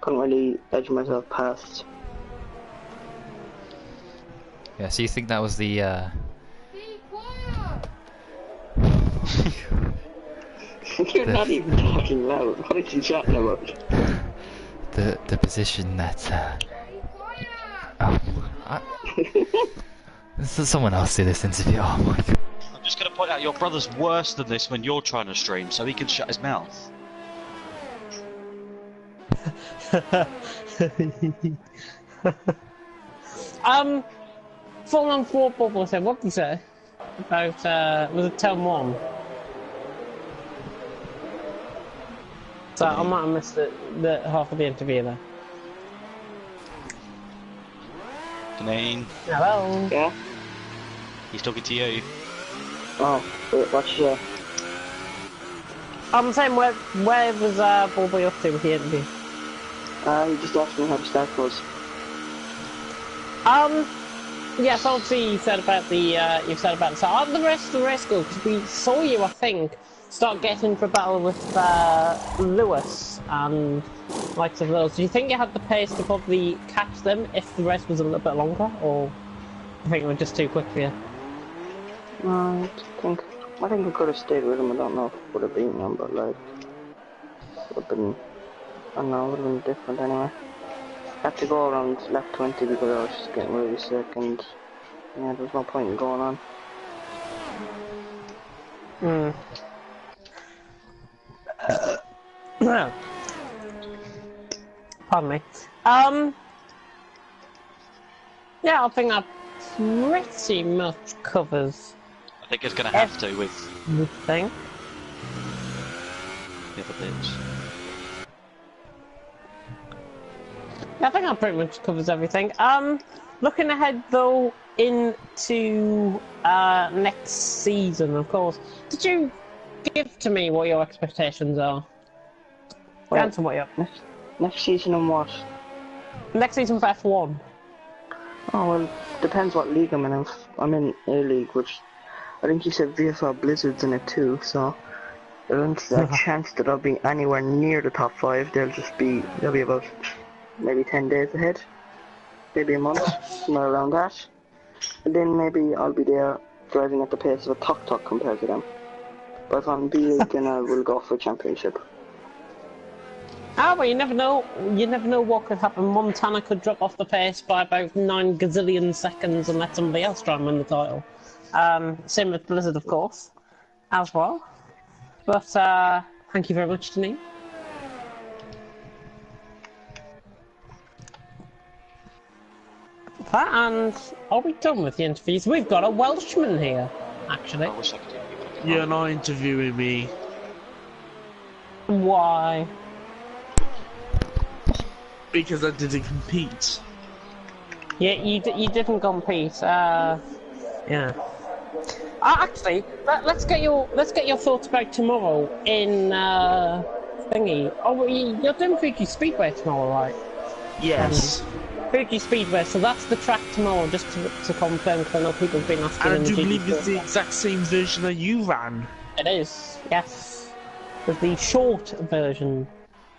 Speaker 7: Couldn't really edge myself past.
Speaker 1: Yeah, so you think that was the
Speaker 4: Be quiet!
Speaker 7: You're not even talking loud. What are you chatting about?
Speaker 1: the position that
Speaker 4: Be quiet!
Speaker 1: someone else do this interview. Oh my god.
Speaker 3: I'm just going to point out your brother's worse than this when you're trying to stream, so he can shut his mouth.
Speaker 2: 4 on 4 bubble said, what did you say? about was it turn 1? So I might have missed the half of the interview there.
Speaker 3: Janine,
Speaker 2: Hello.
Speaker 7: Yeah?
Speaker 3: he's talking to you.
Speaker 7: Oh, wait, what's your...
Speaker 2: I'm saying where was Ballboy up to with the interview?
Speaker 7: He just asked me how the start was.
Speaker 2: Yes, obviously you said about the so how did the rest of the race go? Because we saw you, I think, start getting into a battle with Lewis and likes of those. Do you think you had the pace to probably catch them if the race was a little bit longer, or do you think it was just too quick for you?
Speaker 7: I think I could have stayed with him. I don't know if it would have beaten him, but like, would have been, I don't know, it would have been different anyway. I had to go around lap 20 because I was just getting really sick and yeah, there was no point in going on.
Speaker 2: Pardon me. Yeah, I think that pretty much covers
Speaker 3: I think it's going to have to with
Speaker 2: the thing.
Speaker 3: the other bits.
Speaker 2: Yeah, I think that pretty much covers everything. Looking ahead though into next season, of course. Did you give to me what your expectations are?
Speaker 7: Well,
Speaker 2: Answer what your
Speaker 7: next season and what?
Speaker 2: next season for F1.
Speaker 7: Oh well, depends what league I'm in. If I'm in A League, which I think you said VFL Blizzard's in it too, so there isn't a chance that I'll be anywhere near the top 5. They'll be about maybe 10 days ahead, maybe a month, somewhere around that. And then maybe I'll be there driving at the pace of a tuk-tuk compared to them. But if I'm B League, then I will go for a championship.
Speaker 2: Ah, well, you never know. You never know what could happen. Montana could drop off the pace by about 9 gazillion seconds and let somebody else try and win the title. Same with Blizzard, of course, as well. But thank you very much, Janine. And are we done with the interviews? We've got a Welshman here, actually.
Speaker 3: I wish I could.
Speaker 8: You're not interviewing me.
Speaker 2: Why?
Speaker 8: Because I didn't compete.
Speaker 2: Yeah, you didn't compete. Yeah. Actually, let's get your thoughts about tomorrow in thingy. Oh, you're doing Fuji Speedway tomorrow, right?
Speaker 8: Yes.
Speaker 2: Fuji Speedway. So that's the track tomorrow, just to confirm, because I know people have been asking.
Speaker 8: And I do believe it's the exact same version that you ran.
Speaker 2: It is. Yes. There's the short version.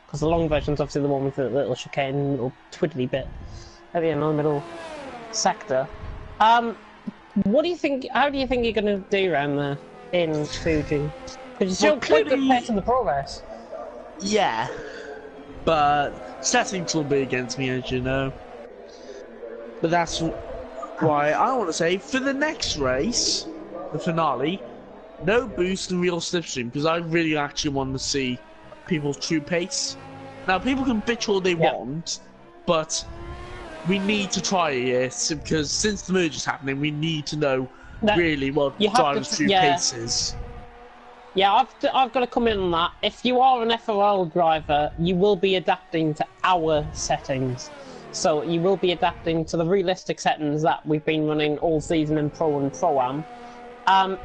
Speaker 2: Because the long version's obviously the one with the little chicane, little twiddly bit at the end of the middle sector. What do you think? How do you think you're going to do around there in Fuji? Because you're still quite good pace in the progress.
Speaker 8: Yeah, but settings will be against me, as you know. But that's why I want to say for the next race, the finale, no boost and real slipstream, because I really actually want to see people's true pace. Now, people can bitch all they want, but we need to try it, because since the merge is happening, we need to know really what drivers' true pace is.
Speaker 2: Yeah, I've got to come in on that. If you are an FRL driver, you will be adapting to our settings. So you will be adapting to the realistic settings that we've been running all season in Pro and Pro-Am.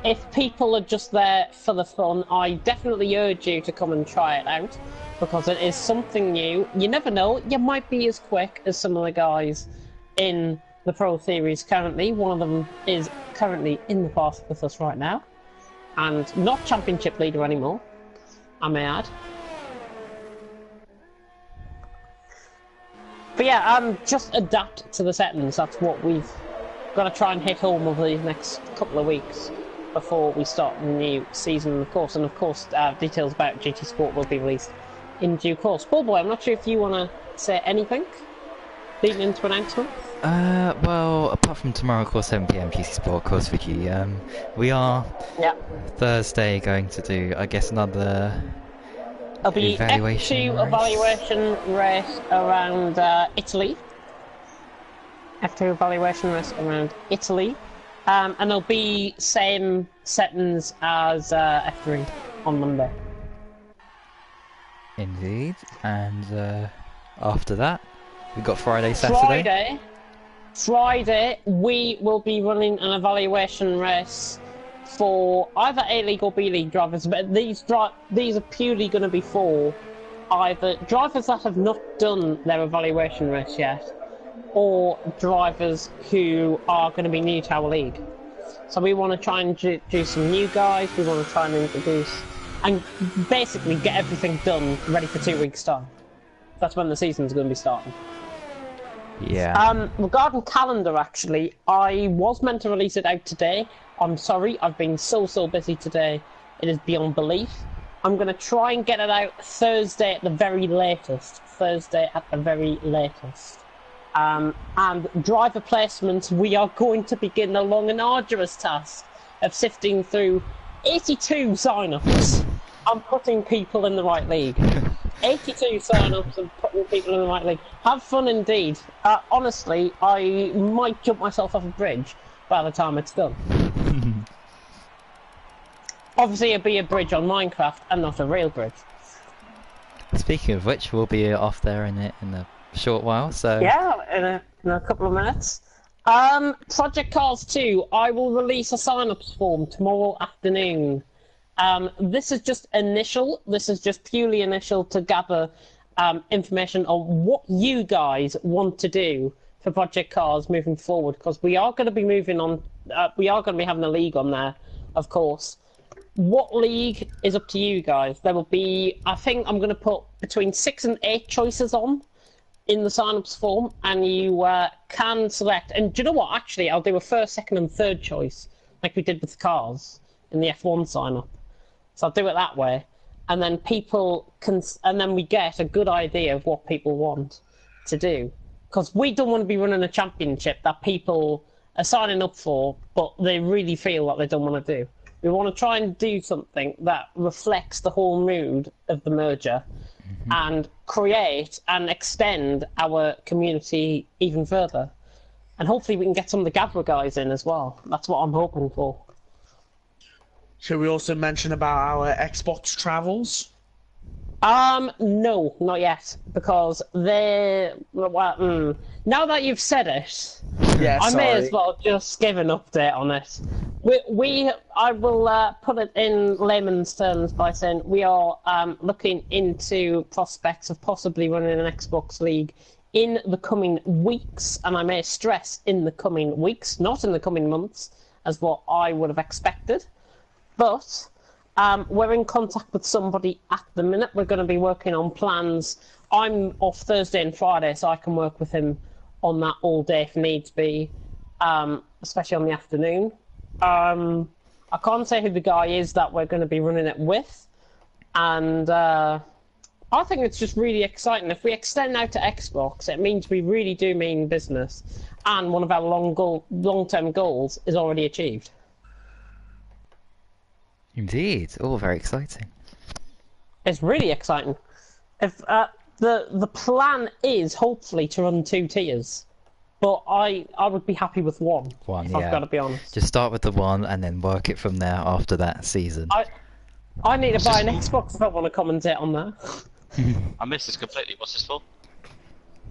Speaker 2: If people are just there for the fun, I definitely urge you to come and try it out, because it is something new. You never know, you might be as quick as some of the guys in the Pro Series currently. One of them is currently in the pass with us right now, and not championship leader anymore, I may add. But yeah, just adapt to the settings. That's what we've got to try and hit home over these next couple of weeks before we start the new season, of course. And of course, details about GT Sport will be released in due course. Ballboy, I'm not sure if you want to say anything leading into announcement.
Speaker 1: Well, apart from tomorrow, of course, 7 PM GT Sport, of course, Fuji. We are Thursday going to do, I guess, another
Speaker 2: It'll be
Speaker 1: evaluation
Speaker 2: F2
Speaker 1: race.
Speaker 2: evaluation race around Italy. F2 evaluation race around Italy. And there'll be same settings as F3 on Monday.
Speaker 1: Indeed. And after that, we've got Friday, Saturday.
Speaker 2: Friday, we will be running an evaluation race for either A League or B League drivers, but these are purely going to be for either drivers that have not done their evaluation race yet, or drivers who are going to be new to our league. So we want to try and do some new guys, we want to try and introduce, and basically get everything done, ready for 2 weeks' time. That's when the season's going to be starting.
Speaker 1: Yeah.
Speaker 2: Regarding calendar, actually, I was meant to release it out today. I'm sorry, I've been so busy today, it is beyond belief. I'm going to try and get it out Thursday at the very latest. And driver placements, we are going to begin the long and arduous task of sifting through 82 sign-ups and putting people in the right league. 82 sign-ups and putting people in the right league. Have fun indeed. Honestly, I might jump myself off a bridge by the time it's done. Obviously, it'll be a bridge on Minecraft and not a real bridge.
Speaker 1: Speaking of which, we'll be off there in a short while. So
Speaker 2: yeah, in a couple of minutes. Project Cars 2. I will release a sign-ups form tomorrow afternoon. This is just initial. This is just purely initial to gather information on what you guys want to do for Project Cars moving forward. Because we are going to be moving on. We are going to be having a league on there, of course. What league is up to you guys? There will be, I think I'm going to put between 6 and 8 choices on in the sign-ups form, and you can select. And do you know what? Actually, I'll do a first, second, and third choice, like we did with the cars in the F1 sign-up. So I'll do it that way, and then people can, and then we get a good idea of what people want to do, because we don't want to be running a championship that people are signing up for, but they really feel like they don't want to do. We want to try and do something that reflects the whole mood of the merger, and create and extend our community even further. And hopefully we can get some of the Gabra guys in as well. That's what I'm hoping for.
Speaker 8: Should we also mention about our Xbox travels?
Speaker 2: No, not yet, because they're... Well, now that you've said it,
Speaker 8: Yeah,
Speaker 2: I
Speaker 8: sorry.
Speaker 2: may as well just give an update on it. I will put it in layman's terms by saying we are looking into prospects of possibly running an Xbox League in the coming weeks, and I may stress in the coming weeks, not in the coming months, as what I would have expected. But we're in contact with somebody at the minute. We're going to be working on plans. I'm off Thursday and Friday, so I can work with him on that all day if needs be, especially on the afternoon. I can't say who the guy is that we're going to be running it with, and I think it's just really exciting. If we extend out to Xbox, it means we really do mean business, and one of our long-term goals is already achieved.
Speaker 1: Indeed, all very exciting.
Speaker 2: It's really exciting. If the plan is hopefully to run 2 tiers. But I would be happy with one, if I've got to be honest.
Speaker 1: Just start with the one and then work it from there after that season.
Speaker 2: I need to buy an Xbox if I want to commentate on that.
Speaker 3: I missed this completely. What's this for?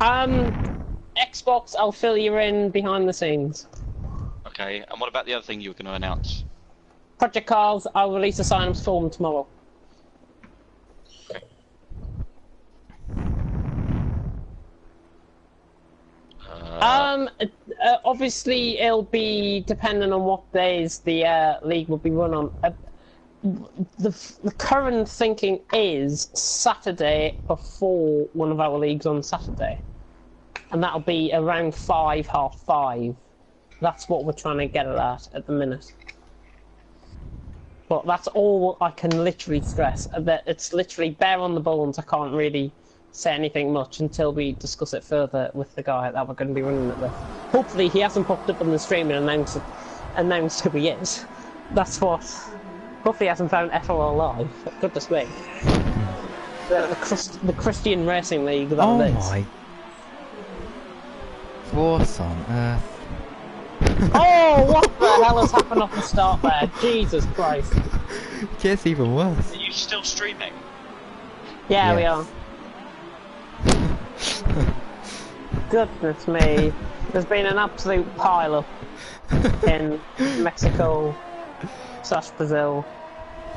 Speaker 2: Xbox, I'll fill you in behind the scenes.
Speaker 3: Okay, and what about the other thing you were going to announce?
Speaker 2: Project Cars, I'll release a sign-ups form tomorrow. Obviously, it'll be depending on what days the league will be run on. The current thinking is Saturday before one of our leagues on Saturday, and that'll be around 5, 5:30. That's what we're trying to get it at the minute. But that's all I can literally stress. That it's literally bare on the bones. I can't really say anything much until we discuss it further with the guy that we're going to be running it with. Hopefully he hasn't popped up on the stream and announced who he is. That's what... Hopefully he hasn't found FRL Live. Goodness me. The Christian Racing League that it is.
Speaker 1: My... What on earth?
Speaker 2: Oh, what the hell has happened off the start there? Jesus Christ.
Speaker 1: It gets even worse.
Speaker 3: Are you still streaming?
Speaker 2: Yeah, we
Speaker 1: Yes.
Speaker 2: are. Goodness me. There's been an absolute pile-up in Mexico / Brazil.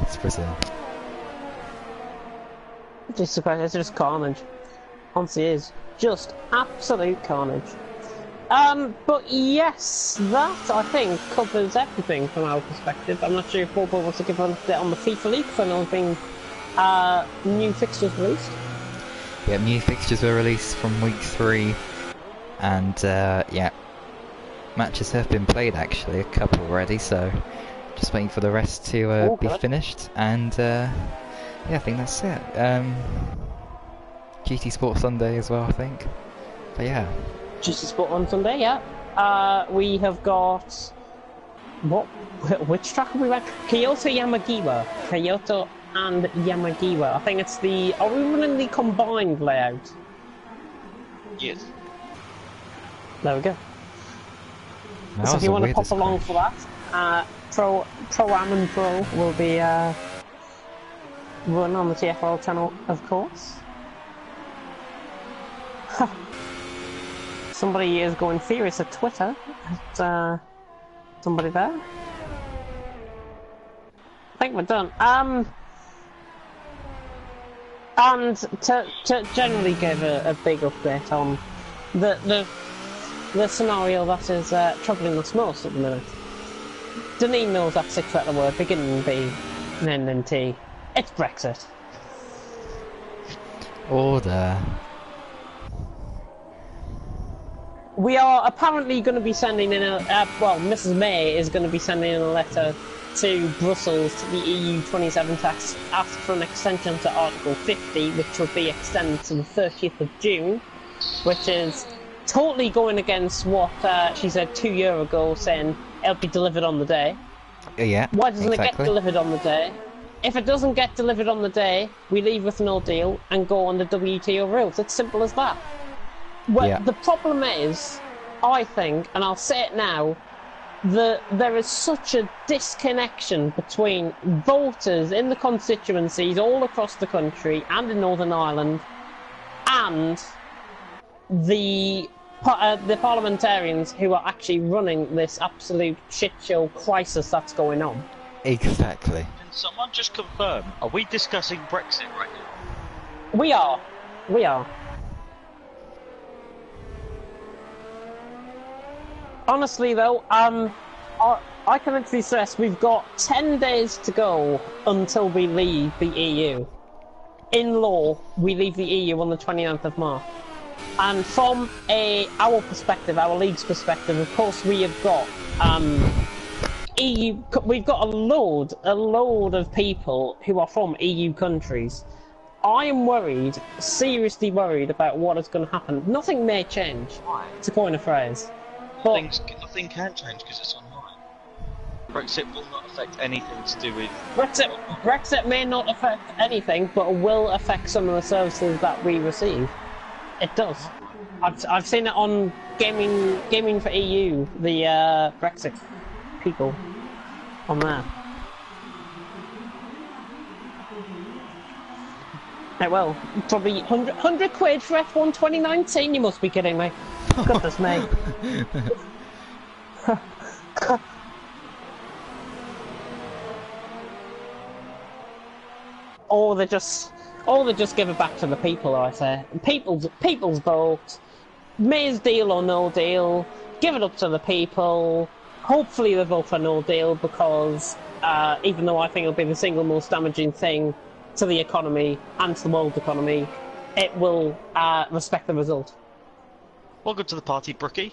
Speaker 1: It's Brazil.
Speaker 2: Jesus Christ, it's just carnage. Honestly is. Just absolute carnage. But yes, that I think covers everything from our perspective. I'm not sure if Bobo wants to give an update on the FIFA League, because I know there's been new fixtures released.
Speaker 1: Yeah, new fixtures were released from week 3, and yeah, matches have been played actually, a couple already, so just waiting for the rest to be finished, and yeah, I think that's it. GT Sport Sunday as well, I think, but yeah.
Speaker 2: GT Sport on Sunday, yeah. We have got... Which track have we went? Kyoto Yamagiwa. Kyoto and Yamagiwa. I think it's the... Are we running the combined layout?
Speaker 3: Yes.
Speaker 2: There we go.
Speaker 1: That
Speaker 2: So if
Speaker 1: was
Speaker 2: you
Speaker 1: the
Speaker 2: want to pop
Speaker 1: weirdest
Speaker 2: along
Speaker 1: crash.
Speaker 2: for that, Pro-Am and Pro will be run on the TFRL channel, of course. Somebody is going furious at Twitter at somebody there. I think we're done. And to generally give a big update on the scenario that is troubling us most at the minute. Deneen knows that 6-letter word beginning with B and ending in T. It's Brexit.
Speaker 1: Order.
Speaker 2: We are apparently going to be sending in a... well, Mrs May is going to be sending in a letter to Brussels, to the EU 27 tax, ask for an extension to Article 50, which will be extended to the 30th of June, which is totally going against what she said 2 years ago, saying it'll be delivered on the day.
Speaker 1: Yeah,
Speaker 2: Why doesn't
Speaker 1: exactly.
Speaker 2: it get delivered on the day? If it doesn't get delivered on the day, we leave with no deal and go on the WTO rules. It's simple as that. Well,
Speaker 1: Yeah.
Speaker 2: the problem is, I think, and I'll say it now, there is such a disconnection between voters in the constituencies all across the country and in Northern Ireland and the parliamentarians who are actually running this absolute shit show crisis that's going on.
Speaker 1: Exactly.
Speaker 3: Can someone just confirm, are we discussing Brexit right now?
Speaker 2: We are. We are. Honestly though, I can literally stress we've got 10 days to go until we leave the EU. In law, we leave the EU on the 29th of March. And from our perspective, our league's perspective, of course we have got EU. We've got a load of people who are from EU countries. I am worried, seriously worried about what is going to happen. Nothing may change, to coin a phrase. But
Speaker 3: Nothing can change because it's online. Brexit will not affect anything to do with...
Speaker 2: Brexit may not affect anything, but it will affect some of the services that we receive. It does. I've seen it on Gaming for EU, the Brexit people on there. It will. Probably 100 quid for F1 2019, you must be kidding me. Goodness me. Or they just give it back to the people, I say. People's vote. May's deal or no deal. Give it up to the people. Hopefully they vote for no deal because even though I think it'll be the single most damaging thing to the economy and to the world economy, it will respect the result.
Speaker 3: Welcome to the party, Brookie.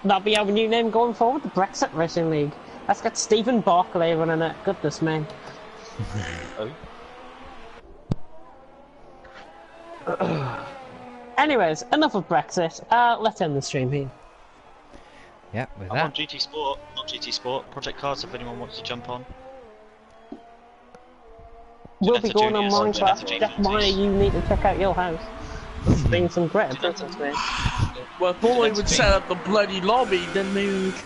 Speaker 2: That'll be our new name going forward, the Brexit Racing League. Let's get Stephen Barclay running it. Goodness me. Anyways, enough of Brexit. Let's end the stream here.
Speaker 1: Yep, with
Speaker 3: I'm on
Speaker 1: that.
Speaker 3: GT Sport, not GT Sport. Project Cars, if anyone wants to jump on.
Speaker 2: We'll
Speaker 3: Janetta
Speaker 2: be going on
Speaker 3: Juniors,
Speaker 2: Minecraft.
Speaker 3: Janetta
Speaker 2: Jeff Meyer,
Speaker 3: G40s.
Speaker 2: you need to check out your house. There's been some great improvements made.
Speaker 8: Well, if all they would
Speaker 3: Janetta
Speaker 8: set up the bloody lobby, then maybe we could.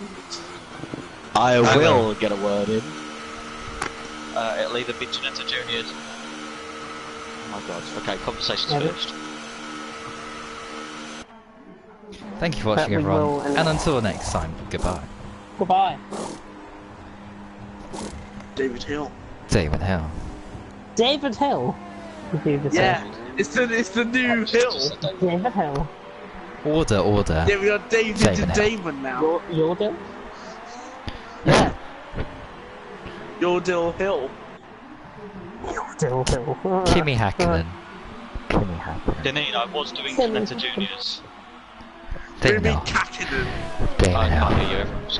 Speaker 3: I
Speaker 1: will
Speaker 3: will get a word in. It'll either be Janetta Juniors. Oh my god. Okay, conversation's
Speaker 2: Yeah,
Speaker 3: finished.
Speaker 1: Thank you for watching,
Speaker 2: we
Speaker 1: everyone.
Speaker 2: will, and-
Speaker 1: And until next time, goodbye.
Speaker 2: Goodbye.
Speaker 8: David Hill.
Speaker 1: David Hill.
Speaker 2: David Hill. You just
Speaker 8: Yeah, it's the new Hill.
Speaker 2: said. David Hill.
Speaker 1: Order.
Speaker 8: Yeah, we got David
Speaker 1: David
Speaker 8: and
Speaker 1: Hill.
Speaker 8: Damon now.
Speaker 2: Your Dill? Yeah.
Speaker 8: Yordle Hill.
Speaker 2: Your Dill Hill.
Speaker 1: Kimmy Hackman. Kimmy Hackman.
Speaker 3: Deneen, I was doing Janetta Juniors.
Speaker 8: Maybe
Speaker 1: David Hill.
Speaker 8: Kakinen.
Speaker 1: David
Speaker 3: I
Speaker 1: Hill.
Speaker 3: can't hear you, everyone's